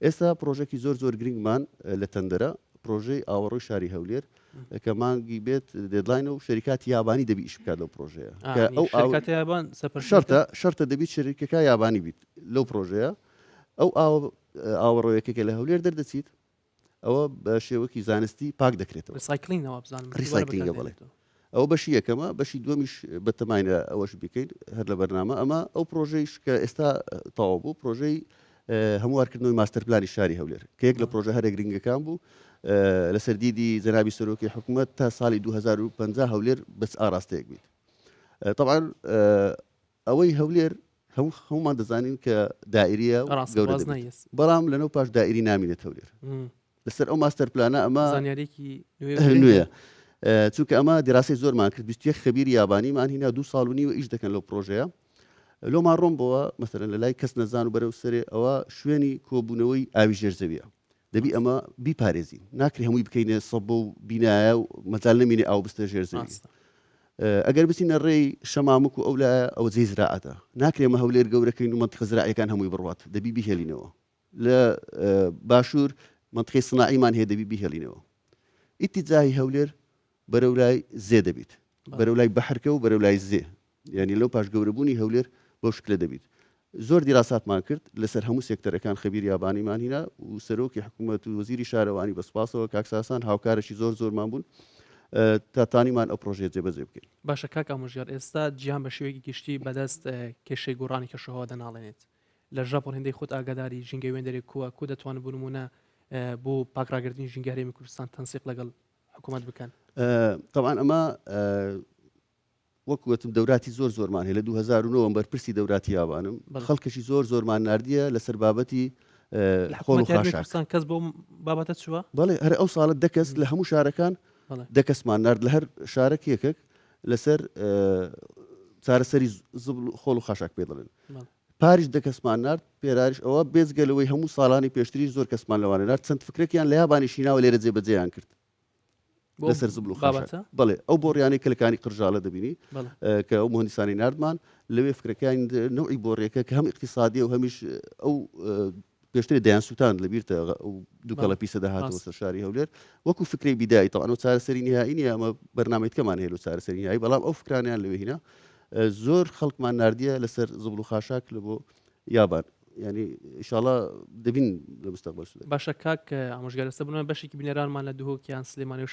ئێستا پرۆژێکی زۆر گرنگمان لە تەندەرە پرۆژەی ئاوەڕۆی شاری هەولێر کە مانگی بێت دێدلاین و شەریکاتی یابانی دەبی ئیش بکات لەو پرۆژەیە شەرتە دەبیت شەریکەکە یابانی بیت لەو پرۆژەیە ئەو ئاوەڕۆیەکێکە لە هەولێر دەردەچیت ئەوە بە شێوەکی زانستی پاک دەکرێتەوە ریسایکلینگە بڵێت ئەو بەشی یەکەمە بەشی دووەمیش بەتەماینە ئەوەش بکەین هەر لە بەرنامە ئەمە ئەو پرۆژەیش کە ئێستا تەواو بوو پرۆژەی هەموارکردنەوەی ماستەر پلانی شاری هەولێر کە یەک لە پرۆژە هەرە گرنگەکان بوو لەسەر دیدی جەنابی سەرۆکی حکوومەت تا ساڵی 2050 هەولێر بەس ئاراستەیەک بیت طبعا ئەوەی هەولێر هەمومان دەزانین کە دائیریە گەورە بەڵام لەنەو پاش دائیری نامینێت هەولێر لەسەر ئەو ماستەر پلانە ئەمە نوێیە چونکە ئەمە دیراسی زۆرمان کرد 21 خەبیر یابانیمان هینا 2 ساڵ و نیوە ئیش دەکەن لەو پرۆژەیە لۆمان ڕۆم بەوە مەسەرەن لە لای کەس نەزان و بەرەو سەرێ ئەوە شوێنی کۆبوونەوەی ئاوی ژێرزەویە دەبی ئەمە بیپارێزین ناکری هەمووی بکەینە سەب و بینایە و مەجال نەمینێ ئاو بستە ژێرزەوی ئەگەر بچینە ڕێی شەمامک و ئەو لایە ئەوە جێی زراعەتە ناکرێمە هەولێر گەورەکەین و منتیقە زراعیەکان هەمووی بڕوات دەبی بیهێلینەوە لە باشوور منتیقەی سناعیمان هەیە دەبی بیهێلینەوە ئیتیجاهی هەولێر بەرەو لای زێ دەبیت بەرەو لای بەحرکە و بەرەو لای زێ یعنی لەو پاش گەورەبوونی هەولێر بەو شکلە دەبیت زۆر دیراساتمان کرد لەسەر هەموو سێکتەرەکان خەبیر یابانیمان هینا و سەرۆکی حکوومەت و وەزیری شارەوانی بەسپاسەوە کاکساسان هاوکارێکی زۆرمان بوون تاتانیمان ئەو پرۆژێ جێبەجێ بکەین باشە کاک ئامۆژگار ئێستا جیهان بە شێوەیەکی گشتی بەدەست کێشەی گۆڕانی کەشەهەوا دەناڵێنێت لە ژاپۆن هێندەی خۆت ئاگاداری ژینگە وێندەرێک کووە کو دەتوانن بنمونە بۆ پاکراگردنی ژینگە هەرێمی کوردستان تەنسیق لەگەڵ حکوومەت بکەن. طبعا ئەمە وەکوتم دەوراتی زۆرمان هەیە لە 2009 بەرپرسی دەوراتی یابانم خەڵکەشی زۆرمان نردیە لەسەر بابەتی خۆڵ و خاشاک. کەس بۆ بابەتە چووە؟ بەڵێ هەر ئەو ساڵت دەکەس لە هەموو شارەکان دەکەسمان نرد لە هەر شارێک یەکێک لەسەر چارەسەری خۆڵ و خاشاک پێ دەڵێن. پاریش دەکەسمان نرد پێراریش ئەوە بێزگەلەوەی هەموو ساڵانی پێشتری زۆر کەسمان لەوانە نرد چەند فکرێکیان لە یابانی شیناوە لێرە جێبەجێیان کرد لەسەر زبل و خاشاک. بەڵێ ئەو بۆڕیانی کلەکانی قرژاڵە دەبینی کە ئەو مهندسانی نردمان لەوێ فکرەکانی نەوعی بۆڕێکە کە هەم اقتصادی و هەمیش ئەو پێشتری دەیان سووتان لەبیرتە دووکەڵە پیسە داهاتەوە سەر شاری هەولێر وەکو فکری بیدایی تەوان و چارەسەری نهایی نیە ئەمە بەرنامەیەکەمان هەیە لە چارەسەری نهایی بەڵام ئەو فکرانیان لەوێ هینا زۆر خەڵکمان نردیە لەسەر زبل و خاشاک لە بۆ یابان ینی ئینشاڵڵا دەبین لە مستەقبەل سوودە. باشە کاک ئامۆژگارەستە بنەوە بەشێکی بینەرانمان لە دووهۆکیان سلێمانی و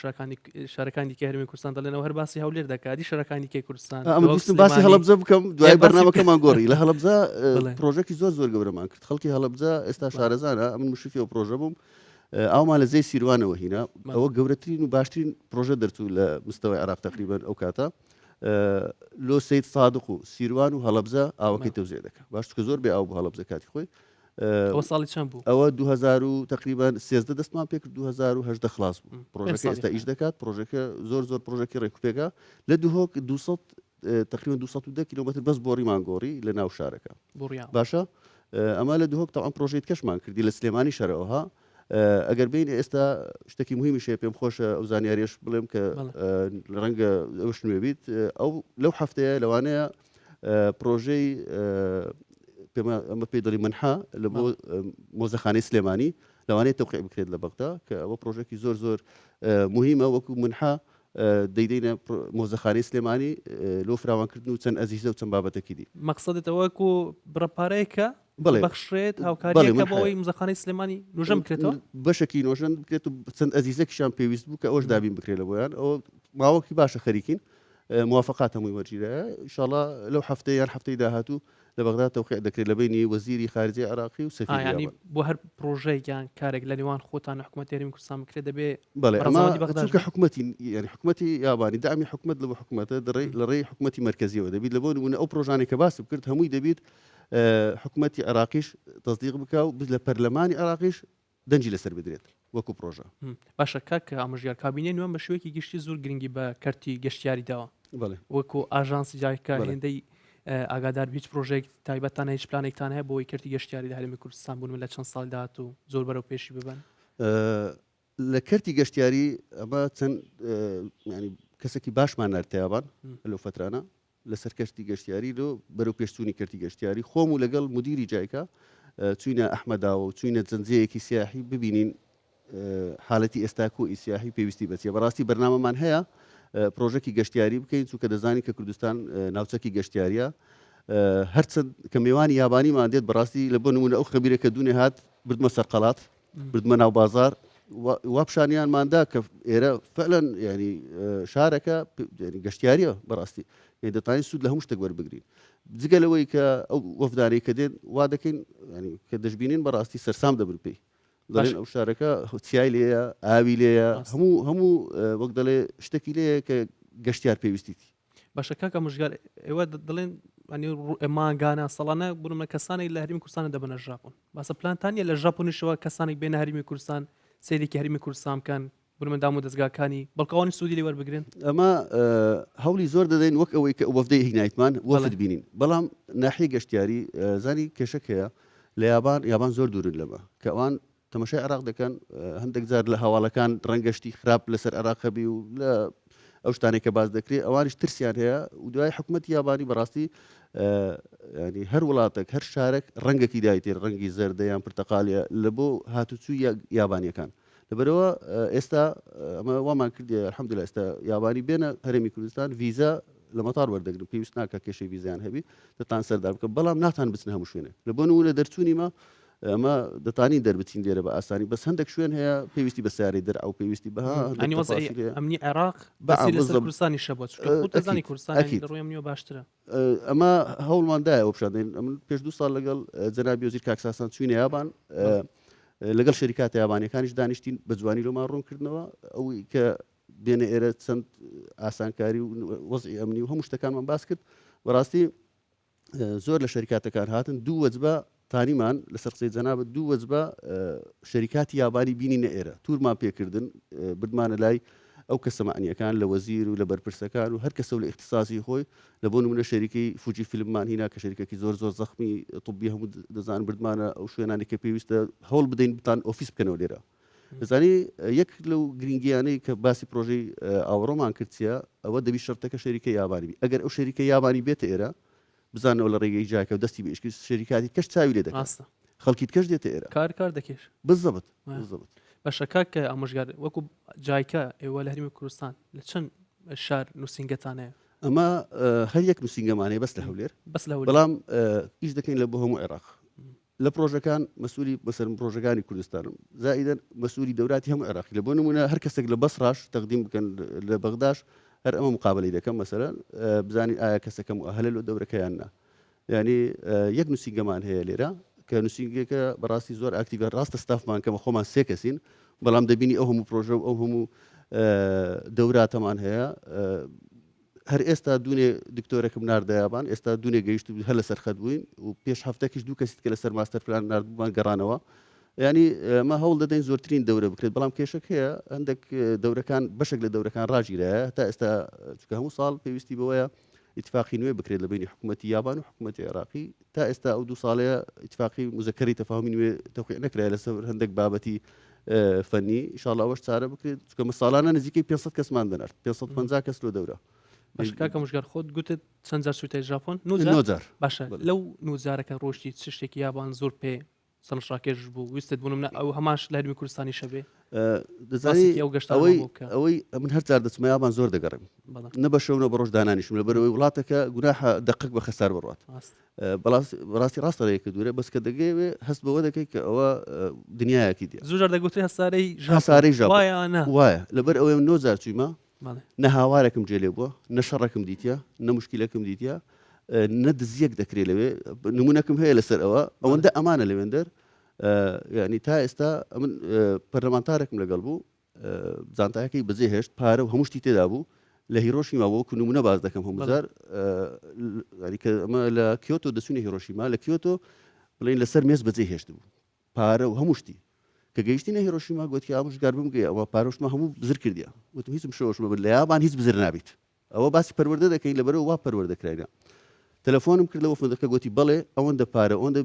شارەکانی دیکە هەرێمی کوردستان دەڵێنەوە هەر باسی هەولێر دەکاتی شارەکانی دیکەی کوردستان. ئەمە باسی هەڵەبجە بکەم دوای بەرنامەکەمان گۆڕی لە هەڵەبجە پرۆژێکی زۆر گەورەمان کرد خەڵکی هەڵەبجە ئێستا شارەزانە ئەمن مشرفی ئەو پرۆژە بووم ئەومان لە زەی سیروانەوە هینا ئەوە گەورەترین و باشترین پرۆژە دەرچوو لە مستەوەی عراق تقریبان ئەو کاتە لۆ سید صادق و سیروان و هەڵەبجە ئاوەکەی تەوزێ دەکات باش کە زۆر بێ ئاو بۆ هەڵەبجە کاتی خۆی ئەوە ساڵی چەند بوو؟ ئەوە 2000 تقریبان 13 دەستمان پێ کرد 2010 خلاص بوو پرۆژەکە ئێستا ئیش دەکات پرۆژەکە زۆر پرۆژێکی ڕێکوپێکە لە دووهۆک 200 تقریبان 210 کیلومتر بەس بۆڕیمان گۆڕی لە ناو شارەکە باشە ئەمە لە دووهۆک تاوان پرۆژێت کەشمان کردی لە سلێمانی شەرەوەها ئەگەر بین ئێستا شتێکی مهمیشێ پێم خۆشە ئەو زانیاریش بڵێم کە ڕەنگە ئەوش نوێ بیت ئەو لەو هەفتەیە لەوانەیە پرۆژەی ئەمە پێی دەڵی منحا لە بۆ مۆزەخانەی سلێمانی لەوانەیە تەوقیع بکرێت لە بەغدا کە ئەوە پرۆژێکی زۆر مهمە وەکو منحا دەیدەینە مۆزەخانەی سلێمانی لۆ فراوانکردن و چەند ئەزیزە و چەند بابەتێکی دی مەقسەدێتەوە و بڕەپارەیەکە بەخشێت هاوکاریەکە بەوەی مۆزەخانەی سلێمانی نوژەم بکرێتەوە بەشێکی نۆژەن بکرێت و چەند ئەزیزێکیشان پێویست بوو کە ئەوش دابین بکرێت لە بۆیان ئەو ماوەکی باشە خەریکین موافقات هەمووی وەرگیرەیە ئینشاڵڵا لەو هەفتەیە یان هەفتەی داهاتوو لە بەغدا تەوقیع دەکرێت لە بینی وەزیری خارجی عراقی و سەفیری بۆ هەر پڕۆژەیەکیان کارێک لە نێوان خۆتان حکوومەتی هەرێمی کوردستان بکرێت دەبێت بەڵێ ئەمە چونکە حکوومەتی ینی حکوومەتی یابانی دامی حکوومەت لە بۆ حکوومەتە لە ڕێی حکوومەتی مرکزیەوە دەبیت لە بۆ نمونە ئەو پرۆژانێک کە باس بکرد هەمووی دەبیت حکوومەتی عراقیش تەصدیق بکە و لە پەرلەمانی عراقیش دەنجی لەسەر بدرێت وەکو پرۆژە. باشە کاک ئامۆژگار کابینەی نوێن بە شوەیەکی گشتی زۆر گرنگی بە کەرتی گەشتیاری داوە وەکو ئاژانسی جایکە هێندەی ئاگادار هیچ پرۆژێک تایبەتانە هیچ پلانێکتان هەیە بۆی کەرتی گەشتیاری لە هەرێمی کوردستان بوون لە چەند ساڵ داهات و زۆر بەرەو پێشی ببن لە کەرتی گەشتیاری ئەمە چەند ینی کەسێکی باشمان نەرتیابان لەو فترانە لەسەر کەشتی گەشتیاری لۆ بەرەو پێشچوونی کەرتی گەشتیاری خۆم و لەگەڵ مدیری جایکە چوینە ئەحمەداوە و چوینە جەنجەیەکی سیاحی ببینین حالەتی ئێستاکۆ ئیسیاحی پێویستی بەچیە بەڕاستی بەرنامەمان هەیە پرۆژێکی گەشتیاری بکەین چونکە دەزانی کە کوردستان ناوچەکی گەشتیاریە هەرچەند کە میێوانی یابانیمان دێت بەڕاستی لە بۆ نمونە ئەو خەبیرێکە دوونێ هات بردمە سەرقەڵات بردمە ناو بازار وابشانیانماندا کە ئێرە فعلەن ینی شارەکە گەشتیاریە بەڕاستی دەتوانین سوود لە هەموو شتێک وەربگرین جگە لەوەی کە ئەو وەفدانەی کە دێن وا دەکەین ینی کە دەشبینین بەڕاستی سەرسام دەبن پێی دەڵێن ئەو شارەکە چیای لێیە ئاوی لێیە هەموو وەک دەڵێ شتێکی لێیە کە گەشتیار پێویستیتی. باشە کاکە ئامۆژگار ئێوە دەڵێن مانگانە سەڵانە بڕمە کەسانی لە هەرێمی کوردستانە دەبنە ژاپۆن باسە پلانتانیە لە ژاپۆنیشەوە کەسانێک بێنە هەرێمی کوردستان سەیرێکی هەرێمی کوردستان بکەن بڕمەندام و دەستگاکانی بەڵکەوانی سوودی لێ وەربگرن ئەمە هەوڵی زۆر دەدەین وەک ئەوەی کە وەفدەی هینایتمان وەفد بینین بەڵام ناحیە گەشتیاری زانی کێشەک هەیە لە یابان زۆر دوورن لەمە کە ئەوان تەماشای عراق دەکەن هەندێک جار لە هەواڵەکان ڕەنگەشتی خراپ لەسەر عراقەبی و لە ئەو شتانێک کە باز دەکرێت ئەوانش ترسیان هەیە و دوای حکوومەتی یابانی بەڕاستی ینی هەر وڵاتێک هەر شارێک ڕەنگێکی دایتێ ڕەنگی زەردەیان پرتەقالیە لە بۆ هاتوچووی یابانیەکان لەبەرەوە ئێستا ئەمە وامان کردی الحەمدولیلا ئێستا یابانی بێنە هەرێمی کوردستان ڤیزا لە مەتار وەردەگرن پێویست ناکە کێشەی ڤیزیان هەبی دەتان سەردار بکە بەڵام ناتان بچنە هەموو شوێنێ لە بۆ نمونە دەرچوونیمە ئەمە دەتانی دەربچین لێرە بە ئاسانی بەس هەندێک شوێن هەیە پێویستی بە سیارەی دەر ئەو پێویستی بەها ئەمنی عێراق کوردستانی شەبەتزانی کوردستانی ڕۆیمنیوە باشترە ئەمە هەوڵماندایە ئەو پیشدەین ئەمن پێش 2 ساڵ لەگەڵ جەنابی وەزیر کاکساسان چوینە یابان لەگەڵ شەریکاتە یابانیەکانیش دانیشتین بە جوانی لۆمان ڕوونکردنەوە ئەوەی کە بێنە ئێرە چەند ئاسانکاری و وەزعی ئەمنی و هەموو شتەکانمان باس کرد بەڕاستی زۆر لە شەریکاتەکان هاتن دوو وەجبە تانیمان لەسەر قسەی جەنابەت دوو وەجبە شەریکاتی یابانی بینینە ئێرە توورمان پێکردن بردمانە لای ئەو کەسە معنیەکان لە وەزیر و لە بەرپرسەکان و هەر کەسە لە اختصاصی خۆی لە بۆ نمونە شەریکی فوجی فیلممان هینا کە شەریکێکی زۆر زەخمی طبی هەموو دەزان بردمانە ئەو شوێنانی کە پێویستە هەوڵ بدەین بتان ئۆفیس بکەنەوە لێرە دەزانی یەک لەو گرنگیانەی کە باسی پرۆژەی ئاوەڕۆمان کردچە ئەوە دەبی شەرتەکە شەریکە یابانی بی ئەگەر ئەو شەریکە یابانی بێتە ئێرە بزانەوە لە ڕێگەی جاکە و دەستی بە ئیشکی شەریکاتی کەش چاوی لێ دەکات خەڵکیت کەش دێتە ئێرە کار دەکێش بالضبط بەشەکە کە ئامۆژگار وەکو جایکە ئێوە لە هەرمی کوردستان لە چەند شار نووسنگەتانەیە ئەمە هەر یەک نووسنگەمانەیە بەس لە هەولێر بەڵام ئیش دەکەین لە بۆ هەموو عێراق لە پرۆژەکان مەسوولی بەسەر پرۆژەکانی کوردستانم زائیدەن مەسوولی دەوراتی هەموو عێراقی لە بۆ نمونە هەر کەسێک لە بەسڕاش تەقدیم بکەن لە بەغداش هەر ئەمە مقابلەی دەکەم مەسەرەن بزانین ئایا کەسەکەم ئەهلە لە دەورەکەیان نا یعنی یەک نووسنگەمان هەیە لێرە کە نووسنگەکە بەڕاستی زۆر ئاکتیڤە ڕاستە ستافمان کەمە خۆمان سێ کەسین بەڵام دەبینی ئەو هەموو پرۆژە و ئەو هەموو دەوراتەمان هەیە هەر ئێستا دوونێ دکتۆرێکم ناردەیابان ئێستا دوونێ گەیشت و هەر لەسەر خەت بووین و پێش هەفتێکیش دوو کەسیت کە لەسەر ماستەر پلان ناردبوومان گەڕانەوە ینی ما هەوڵ دەدەین زۆرترین دەورە بکرێت بەڵام کێشەک هەیە هەندێک دەورەکان بەشێک لە دەورەکان ڕاگیرەیە تا ئێستا چکە هەموو ساڵ پێویستی بەوەیە اتفاقی نوێ بکرێت لە بینی حکوومەتی یابان و حکوومەتی عێراقی تا ئێستا ئەو دوو ساڵەیە اتفاقی مزەکەری تەفاهمی نوێ تەوقیع نەکرای لەسەر هەندێک بابەتی فەنی ئینشاءالله ئەوەش چارە بکرێت چکە ساڵانە نزیکەی 500 کەسمان دەنێت 550 کەس لە دەورە باشکاکە مژگار خۆت گوتت چەند جار سووتەی ژاپۆن نۆجار باشە لەو نوزارەکە ڕۆشتی چ شتێکی یابان زۆر پێ سەرنجڕاکێش بوو ویستت بوونم ئەو هەماش لە هەرمی کوردستانی شەبێ دەزانی ئەوەی من هەر جار دەچمە یابان زۆر دەگەڕم نە بە شەو نە بە ڕۆژ دانانیشم لەبەرەوەی وڵاتەکە گوناحە دقیق بە خەسار بڕات بەڕاستی ڕاستەڕەیەکە دوورە بەس کە دەگەوێ هەست بەوە دەکەی کە ئەوە دنیایەکی دی زۆر جار دەگوتری هەسارەی وایە لەبەر ئەوەی من نۆجار چوویمە نە هاوارێکم جێ لێ بووە نە شەڕێکم دیتە نە مشکلەکەم دیتە نە دزیەک دەکرێت لەوێ نمونەکەم هەیە لەسەر ئەوەندە ئەمانە لەوێندەر ینی تا ئێستا من پەرلەمانتارێکم لەگەڵ بوو زانتایەکەی بەجێ هێشت پارە و هەموو شتی تێدا بوو لە هیرۆشیما وەکو نمونە باز دەکەم هەمووزار کە ئەمە لە کیۆتۆ دەچوونە هیرۆشیما لە کیۆتۆ بڵین لەسەر مێز بەجێ هێشت بوو پارە و هەموو شتی کە گەیشتینە هیرۆشیما گوتی ئامۆژگار بمگەی ئەوە پارۆشتمە هەموو بزر کردیە وتم هیچم شەوەشمە بن لە یابان هیچ بزر نابیت ئەوە باسی پەروەردە دەکەین لەبەرەوە وا پەروەردەکراینە تەلەفۆنم کرد لەوە فندەکە گوتی بەڵێ ئەوەندە پارە ئەوەندە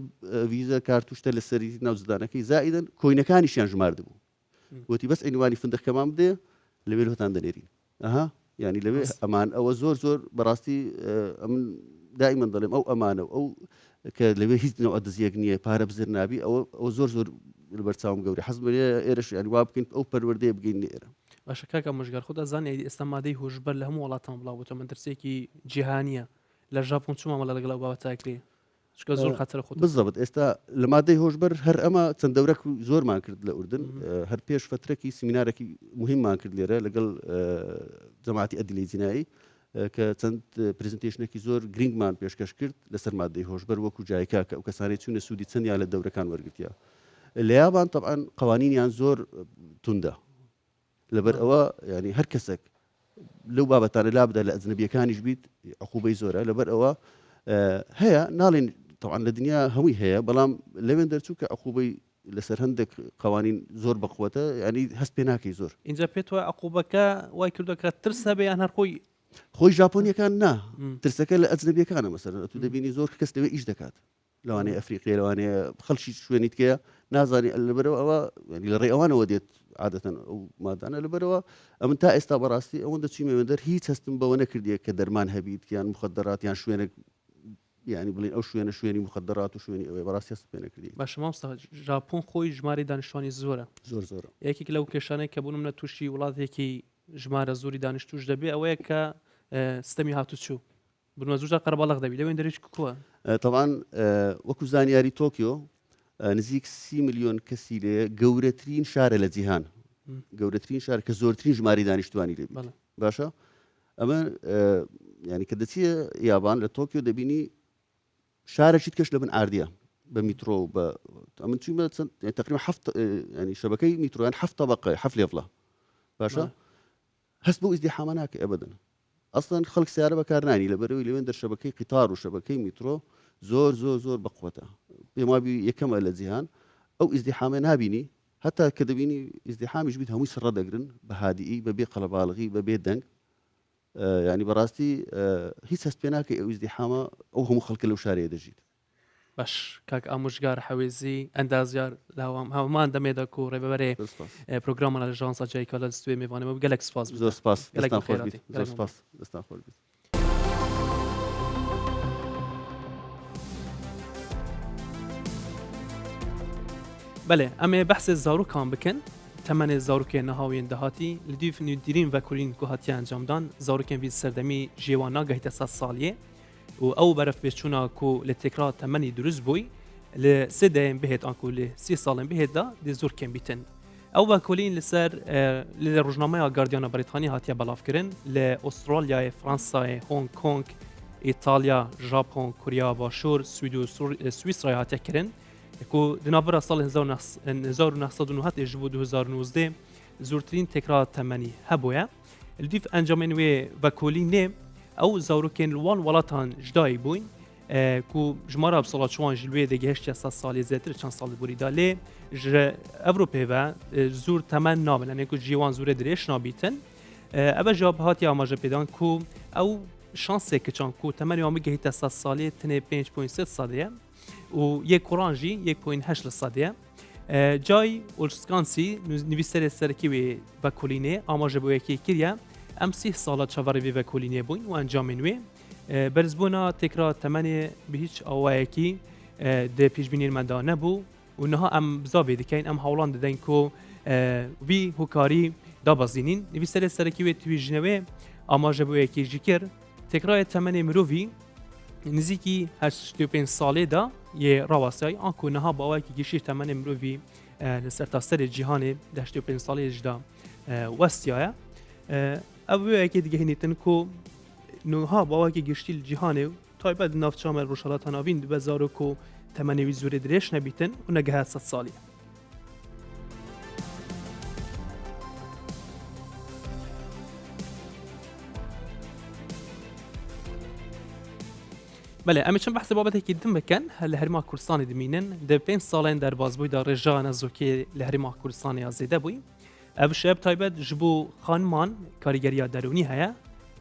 ڤیزە کارتوشتە لە سەری ناوزدانەکەی زائیدەن کۆینەکانیشیان ژمارد بوو گوتی بەس ئەینوانی فندەکەمان بدێ لەوێ هۆتان دەنێرین ئەها ینی لەوێ ئەمان ئەوە زۆر زۆر بەڕاستی من دائیمەن دەڵێم ئەو ئەمانە ئەو کە لەوێ هیچ نەوە دزیەک نییە پارە بزر نابی ئەوە زۆر زۆر بەرچاوم گەوری حەز بێ ئێرەش ینی وا بکەین ئەو پەروەردەیە بگەین ئێرە باشە کاکە مژگار خۆت ئەزانێ ئێستا مادەی هۆشبەر لە هەموو وڵاتان بڵاوبووتە مەدرسێکی جیهانیە لە ژاپۆن چوومە لەگەڵ بابەتاکرێ چکە زۆر خەتەرە خۆت بالضبط ئێستا لە مادەی هۆشبەر هەر ئەمە چەند دەورەك زۆرمان کرد لە ئوردن هەر پێش فترەکی سیمینارێکی مهممان کرد لێرە لەگەڵ جەماعەتی ئەدلەی جینایی کە چەند پرزنتێشنێکی زۆر گرنگمان پێشکەش کرد لەسەر مادەی هۆشبەر وەکو جایکا کە ئەو کەسانی چوونە سوودی چەندیان لە دەورەکان وەرگرتیا لە یابان طبعاً قوانینیان زۆر توندە لەبەر ئەوە ینی هەر کەسێک لەو بابەتانە لابدا لە ئەجنەبیەکانیش بیت عقوبەی زۆرە لەبەر ئەوە هەیە ناڵێن طبعاً لە دنیا هەمووی هەیە بەڵام لەوێن دەرچوو کە عقوبەی لەسەر هەندێک قوانین زۆر بەقوەتە ینی هەست پێ ناکەی زۆر اینجا پێت وایە عقوبەکە وای کردوکە ترسە بێ یان هەر خۆی ژاپۆنیەکان نا ترسەکە لە ئەجنەبیەکانە مەسەرەن تو دەبینی زۆر کەس لەوێ ئیش دەکات لەوانەیە ئەفریقیە لەوانەیە خەڵکی شوێنی تکەیە نازانی لەبەرەوە ئەوە لە ڕێ ئەوانەوە دێت عادەتەن ئەو مادانە لەبەرەوە ئەمن تا ئێستا بەڕاستی ئەوەندە چیمەوەندەر هیچ هەستم بەوە نەکردیە کە دەرمان هەبیت یان مخدرات یان شوێنێک ینی بڵین ئەو شوێنی مخدرات و شوێنی ئەوەی بەڕاستی هەست پێ نەکردی باشە مامۆستا ژاپۆن خۆی ژماری دانیشتوانی زۆرە زۆر یەکێک لەو کێشانەی کە بوونم لە تووشی وڵاتێکی ژمارە زۆری دانیشتوش دەبێ ئەوەیە کە ستەمی هاتوچوو بنوە زوجار قەرباڵغ دەبی لەوێن دەرێکی کووە طبعاً وەکو زانیاری تۆکیۆ نزیک 30 ملیۆن کەسی لێ گەورەترین شارە لە جیهان گەورەترین شار کە زۆرترین ژماری دانیشتوانی لێبێت باشە ئەمە ینی کە دەچیە یابان لە تۆکیۆ دەبینی شارێکی کەش لە بن ئاردیە بمترو من شو يعني تقريبا يعني شبكه مترو يعني حف طبقه حف ليفله باشا هس بو ازدحامناك ابدا اصلا خلق سياره بكارناني لبروي لوين در شبكه قطار وشبكه مترو زور بقوتها بما بي يكمل الذهان او ازدحام نابيني حتى كدبيني ازدحام يجبد همي سر دقرن بهادئي ببي قلبالغي ببي دنگ يعني براستي هي سسبيناك او ازدحام او هم خلق لو شارع دجيت باش کاک ئامۆژگار حەوێزی ئەندازیار لاوام هەمان دەمێدا و ڕێبەرێ پرۆگرامە لە ژانسا جایکە لە سوێ میوانەوە گەلێک سپاس زۆر سپاس گەلێک دەستان خۆش خێراتی. بیت زۆر سپاس دەستان خۆش بیت بەێ ئەمێ بەحسێ زارۆکان بکەن تەمەنێ زارۆکێ نەهاویان دەهاتی لە دوی نودیرین ڤەکولین کو هاتیە ئەنجامدان زارۆکێن وی سەردەمی ژێوان ناگەهیتە 100 ساڵیە و ئەو بەرەف پێچوونا کو لە تێکرا تەمەنی دروست بووی لە سێ دەیان بهێت ئاکو لە 30 ساڵێن بهێتدا دێ زۆر کەم بیتن ئەو ڤەکولین لەسەر لە ڕۆژنامەیە گاردیانە بەریتانی هاتیە بەڵافکردن لە ئوسترالیایە فرانسایە هۆنگ کۆنگ ئیتالیا ژاپۆن کوریا باشوور سوید و سویسرای هاتیەکردن کو دنابرا ساڵ 1990 ji bo 2019 زۆرترین تێکرا تەمەنی هەبووە لدیف ئەنجامێن وێ ڤەکولینێ ئەو زارۆکێن وان وڵاتان ژدایی بووین کو ژمارە بسەڵاتچوان ji لێ دەگەهشتە 100 ساڵی زێتر چەند ساڵی بوریدا لێ ئەڤروپێڤە زۆر تەمەن نابن ئەنێ کو جیوان زۆرە درێژ نابیتن ئەبە ژاب هاتی ئاماژە پێدان کو ئەو شانسێکە چان کو تەمەنی وان بگەهیتە 100 ساڵی تنێ 5.3 سادەیە و یەک کوڕانژی 1.8 لە سادەیە جای ئۆلسکانسی نویسەرێ سەرەکی وێ ڤەکولینێ ئاماژە بۆ یەکێ کردە ئەم 30 ساڵە چاوەڕێ وێ ڤەکولینێ بووین و ئەنجامێن وێ بەرزبوونا تێکرا تەمەنێ بە هیچ ئەوایەکی دێ پێشبینیرمەدا نەبوو و نەها ئەم بزابێ دەکەین ئەم هەوڵان دەدەین کۆ وی هوکاری دابەزینین نویسەرێ سەرەکی وێ توێژنەوێ ئاماژە بۆ یەکێژی کرد تێکرایە تەمەنێ مرۆڤی نزیکی 85 ساڵێدا یێ ڕاواسایی ئاکو نەها باوایەکی گشتی تەمەنێ مرۆڤی لە سەرتاسەرێ جیهانێ 85 ساڵێژدا وەستایە ئەو وەیەکی دیگەهێنێتن کۆ نوها باوایەکی گشتی لە جیهانێ و تایبەت ناوچامە ڕۆژهەڵاتە ناوین بە زارۆک و تەمەنێوی زۆرێ درێژ نەبیتن و نەگەهە 100 ساڵی بەێ ئەمە چەند بەحسە بابەتێکی دم بکەن لە هەرما کوردستانی دمینن دە 5 ساڵێن دەربازبوویدا ڕێژانە زۆکێ لە هەرما کوردستانی زێدە بووی ئەو شەب تایبەت ji بۆ خانمان کاریگەریە دەرونی هەیە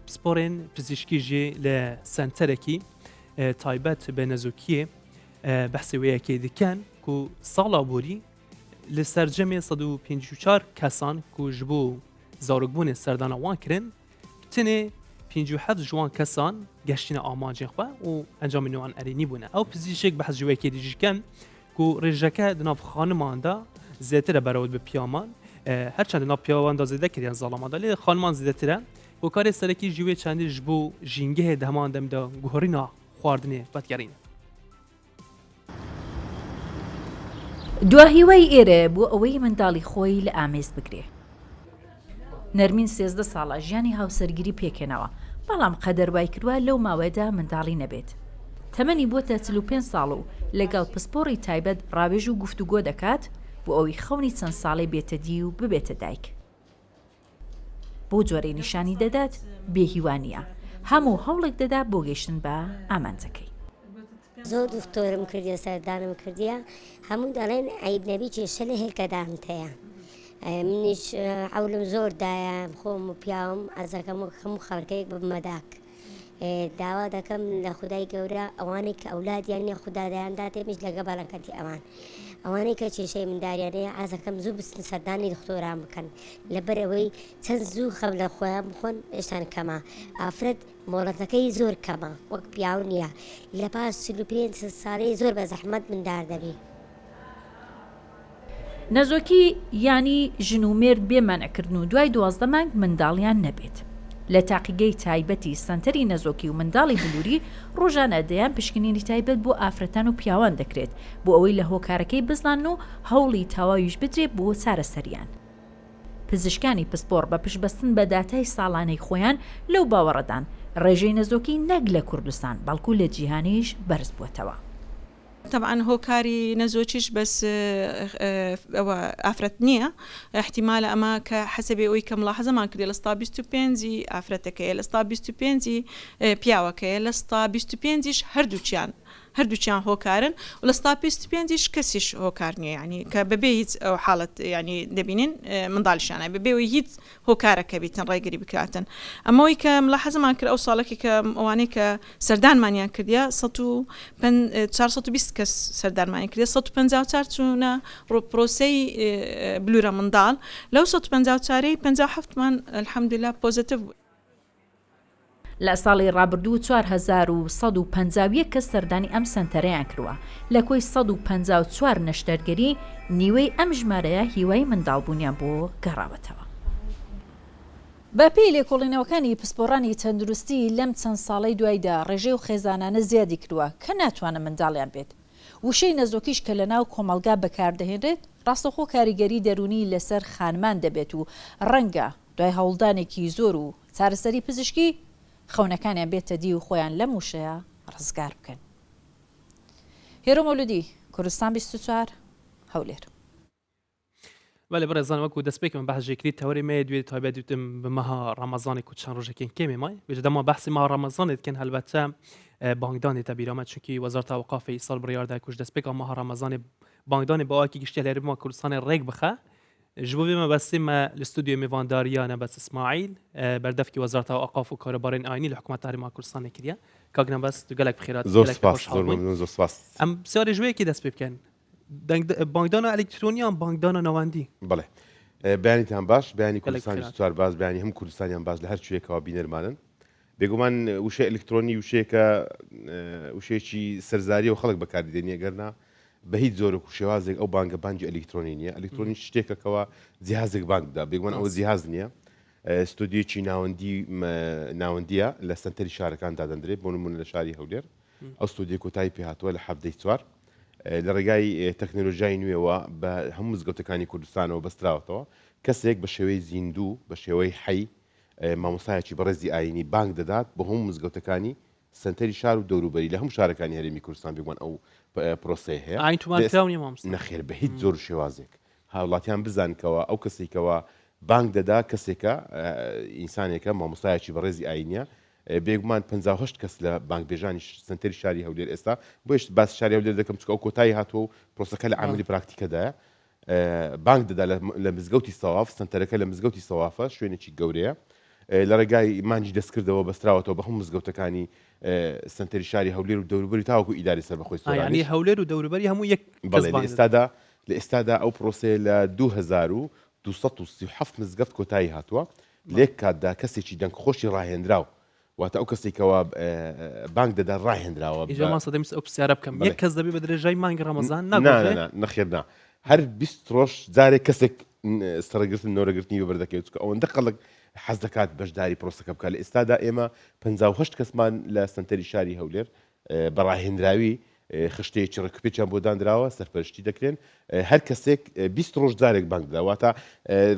پسپۆرێن پزیشکی ژێ لە سنتەرێکی تایبەت بە نەزۆکیە بەحسێ وەیەکێ دکەن و ساڵا بووری لە سەرجەمێ 154 کەسان و ji بۆ زارۆکبوونێ سەردانە وان کردن تنێ 57 جوان کەسان گەشتینە ئامانجێخوا و ئەنجامی نوان ئەرێنی بوونە ئەو پزیشک بە حەزجوەیەکی دیژکەن و ڕێژەکە دناو خانماندا زیاترە بەرەوت بە پیامان هەرچەند دناو پیاواندا زێدە کردیان زاڵاماندا لێ خانمان زیاترە هۆکارێ سەرەکی ژوێ چەندی ji بۆ ژینگەهێ دەمان دەمدا گوهۆرینا خواردنێ بەتگەڕین دواهیوای ئێرە بۆ ئەوەی منداڵی خۆی لە ئامێز بگرێ نەرمین 13 ساڵە ژیانی هاوسەرگیری پێکەنەوە بەڵام قەدەروای کردووە لەو ماوەدا منداڵی نەبێت تەمەنی بۆتە 45 ساڵ و لەگەڵ پسپۆڕی تایبەت ڕاوێژ و گفتوگۆ دەکات بۆ ئەوەی خەونی چەند ساڵی بێتە دی و ببێتە دایک بۆ جۆرەی نیشانی دەدات بێهیوانیە هەموو هەوڵێک دەدا بۆ گەیشتن بە ئامانجەکەی زۆر دکتۆرم کردیە سەردانم کردیە هەموو دەڵێن عیب نەبی کێشە لە هێلکەدان هەیە منیش حەولم زۆردایە خۆم و پیاوم ئەزەکەم و هەموو خەڵکەیەک بمەداک داوا دەکەم لە خودای گەورە ئەوانەی کە ئەولادیان نیە خوددادایاندا تێمیش لەگە بەڵەکەتی ئەوان ئەوانەی کە کێشەی منداریانەیە ئازەکەم زوو بستن سەردانی دکتۆران بکەن لەبەرەوەی چەند زوو خەم لە خۆیان بخۆن ئێشتان کەمە ئافرەت مۆڵەتەکەی زۆر کەمە وەک پیاو نییە لە پاش 35 ساڵی زۆر بە زەحمەت مندار دەبی نەزۆکی ینی ژن و مێرد بێمانەکردن و دوای 12 مانگ منداڵیان نەبێت لە تاقیگەی تایبەتی سنتەری نەزۆکی و منداڵی بلووری ڕۆژانە دەیان پشکنینی تایبەت بۆ ئافرەتان و پیاوان دەکرێت بۆ ئەوەی لە هۆکارەکەی بزان و هەوڵی تاواویش بدرێت بۆ چارەسەریان پزیشکانی پسپۆڕ بە پشبەستن بە داتای ساڵانەی خۆیان لەو باوەڕەدان ڕێژەی نەزۆکی نەک لە کوردستان بەڵکو لە جیهانیش بەرز بووەتەوە طبعا هۆکاری نەزۆکیش بەس ئەوە ئافرەت نییە احتیمالە ئەمە کە حەسەبێ ئەوی کە ملاحەزەمان کردێ لە ستا 25 ئافرەتەکەیە لە ستا 25 پیاوەکەیە لە ستا 25 هەردووچیان هۆکارن و لە ستا 25 کەسیش هۆکار نییە ینی کە بەبێ هیچ ئەو حاڵەت ینی دەبینین منداڵیشانە بەبێەوەی هیچ هۆکارەکە بیتن ڕێگری بکاتن ئەمەوەی کە ملاحەزەمان کرد ئەو ساڵێکی کە ئەوانەی کە سەردانمانیان کردیا 420 کەس سەردانمانی کردێ 154 چوونە پرۆسەی بلورە منداڵ لەو 154 57مان الحەمدوللا پۆزتیڤ بوو. لە ساڵی ڕابردوو 4151 کەس سەردانی ئەم سنتەرەیان کردووە لە کۆی 154 نەشتەرگەری نیوەی ئەم ژمارەیە هیوای منداڵبوونیان بۆ گەڕاوەتەوە. بەپێی لێکۆڵینەوەکانی پسپۆڕانی تەندروستی لەم چەند ساڵەی دوایدا ڕێژەی و خێزانانە زیادی کردووە کە ناتوانە منداڵیان بێت. وشەی نەزۆکیش کە لە ناو کۆمەلگا بەکاردەهێنرێت ڕاستەخۆ کاریگەری دەرونی لەسەر خانمان دەبێت و ڕەنگە دوای هەوڵدانێکی زۆر و چارەسەری پزیشکی خەونەکانیان بێتە دی و خۆیان لەم وشەیە ڕزگار بکەن. هێرۆ مەولودی کوردستان 24 هەولێر. ولی برزان وەکو دەستپێکم بەحژێکری تەوەری مێ دوێ تایبەت دوتم بمەها ڕەمەزانی کو چەند ڕۆژێکین کێمێ مای بێژە دەما بەحسی ما ڕەمەزانێت کەن هەلبەتە بانگدانێتە بیرامەت چونکی وەزارەتە ئەوقافی ئیسال بڕیاردا کوژ دەستپێکا ماها ڕەمەزانی بانگدانی باواکی گشتی لە هەرێما کوردستانی ڕێک بخە ji bo vê me besê me li stûdyoyê mêvandariya Nebes İsmaîl berdevkî Wezareta Awqaf û Karebarên Aynî li Hikûmeta Herêma Kurdistanê kiriye. Kak Nebes tu gelek bixêrat. Zor spas, zor spas. Em siyarê ji wê yekê dest pê bikin. Bankdana elektroniyan bankdana navendî. Bale. Beyanîtan baş, beyanî Kurdistanê tutar baz, beyanî him Kurdistaniyan baz li her çûyeka bînêrmanin. Bêguman wişê elektronî wişêka wişêkî serzarî û xelek bekardîdeniye gerna بە هیچ زۆرە و شێوازێک ئەو بانگە بانگی ئەلکترۆنی نیە ئەلکترۆنی شتێکەکەەوە جیهازێک بانکدا بێگومان ئەوە جیهاز نییە ستودیۆکی ناوەندیە لە سنتەری شارەکان دادەندرێت بۆ نمونە لە شاری هەولێر ئەو ستودیۆ کۆتایی پێهاتووە لە هەفتەی چوار لە ڕێگای تەکنۆلۆژیای نوێەوە بە هەموو مزگەوتەکانی کوردستانەوە بەستراوەتەوە کەسێک بە شێوەی زیندوو بە شێوەی حەی مامۆستایەکی بەڕێزی ئاینی بانک دەدات بە هەموو مزگەوتەکانی سنتەری شار و دەوروبەری لە هەموو شارەکانی هەرێمی کوردستان بێگومان ئەو پرۆسەیە هەیە نەخێر بە هیچ زۆر شێوازێک هاوڵاتیان بزانکەوە ئەو کەسێکەوە بانک دەدا کەسێکە ئینسانێکە مامۆستایەکی بەڕێزی ئاینیە بێگومان 58 کەس لە بانکبێژانی سنتەری شاری هەولێر ئێستا بۆیش باس شاری هەولێر دەکەم چکە ئەو کۆتایی هاتووە و پرۆسەکە لە عملی پراکتیکەدایە بانک دەدا لە مزگەوتی سەواف سنتەرەکە لە مزگەوتی سەوافە شوێنێکی گەورەیە لە ڕێگای مانجی دەستکردەوە بەستراوەتەوە بە هەموو مزگەوتەکانی سنتەری شاری هەولێر و دەوروبەری تاوەکو ئیداری سەربەخۆی سۆرانی ینی هەولێر و دەوروبەری هەموو یەک لە ئێستادا ئەو پرۆسەیە لە 2237 مزگەفت کۆتایی هاتووە لێک کاتدا کەسێکی دەنگخۆشی ڕاهێنراو واتە ئەو کەسێکەوە بانک دەدا ڕاهێنراوە ئیجاماسەدەمس ئەو پرسیارە بکەم یەک کەس دەبێ بە درێژای مانگی ڕەمەزان نەخێرنا هەر 20 ڕۆژ جارێک کەسێک سەرگرتن نۆرەگرتنی بەبەردەکەوێت چکە ئەوەندە خەڵک حەز دەکات بەشداری پرۆسەکە بکات لە ئێستادا ئێمە 58 کەسمان لە سنتەری شاری هەولێر بەڕاهێنراوی خشتەیەکی ڕێکوپێکیان بۆ دانراوە سەرپەرشتی دەکرێن هەر کەسێک 20 ڕۆژ جارێک بانک داواتە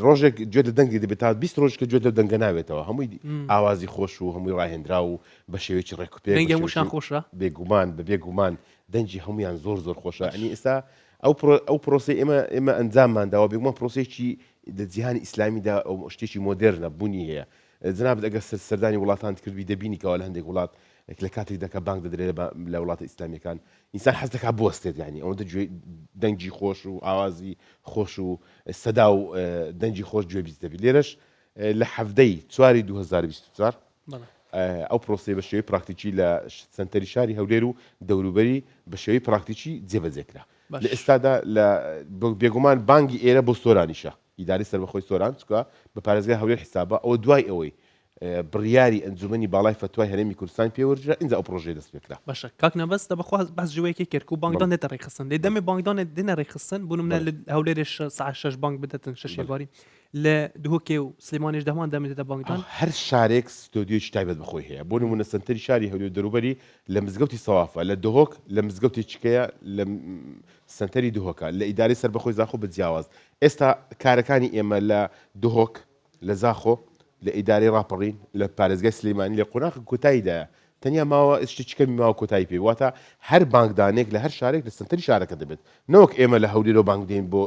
ڕۆژێک گوێ لە دەنگی دەبێت تا 20 ڕۆژ کە گوێ لە دەنگە ناوێتەوە هەمووی ئاوازی خۆش و هەمووی ڕاهێنرا و بە شێوەیەکی ڕێکوپێک هەمووشان خۆشە بێگومان بە بێگومان دەنجی هەمویان زۆر زۆر خۆشە ئەنی ئێستا ئەو پرۆسی ئێمە ئەنجاممانداوە بێگومان پرۆسێکی لە جیهانی ئیسلامیدا ئەو شتێکی مۆدرنە بوونی هەیە جناب ئەگەر سەردانی وڵاتان کردوی دەبینیکەوە لە هەندێک وڵات لە کاتێک دەکە بانک دەدرێت لە وڵاتە ئیسلامیەکان ئینسان حەز دەکات بوەستێت یعنی ئەوەندە دەنگی خۆش و ئاوازی خۆش و سەدا و دەنگی خۆش گوێ بیست دەبێت لێرەش لە هەفتەی 4 2024 ئەو پرۆسی بە شێوەی پراکتیکی لە سنتەری شاری هەولێر و دەوروبەری بە شێوەی پراکتیکی جێبەجێکرا لە ئێستادا لە بێگومان بانگی ئێرە بۆ سۆرانیشە ئیداری سەربەخۆی سۆران چکە بە پارێزگای هەولێر حسابە ئەوە دوای ئەوەی بڕیاری ئەنجومەنی باڵای فتوای هەرێمی کوردستان پێوەرجرا اینجا ئەو پرۆژەی دەست پێکرا باشە کاک نەبەست دەبخواست باس جوەیەکی کرد و بانکدان دێتە ڕێکخستن لێ دەمێ بانکدانێ دێنە ڕێکخستن بوو منە لە هەولێرش ساعت 6 بانک بدەتن شەشێواری لە دووکێ و سلێمانیش دەمان دەمێتە بانکدان هەر شارێک ستۆدیۆی تایبەت بخۆی هەیە بۆ نمونە سنتەری شاری هەولێر دەوروبەری لە مزگەوتی سەوافە لە دهۆک لە مزگەوتی چکەیە لە سنتەری دهۆکە لە ئیداری سەربەخۆی زاخۆ بە جیاواز ئێستا کارەکانی ئێمە لە دهۆک لە زاخۆ لە ئیداری ڕاپەڕین لە پارێزگای سلێمانی لە قۆناغ کۆتاییدا تەنیا ماوە شتێکەکەمی ماوە کۆتایی پێ واتە هەر بانکدانێک لە هەر شارێک لە سنتری شارەکە دەبێت نەوەک ئێمە لە هەولێرەوە بانک دێن بۆ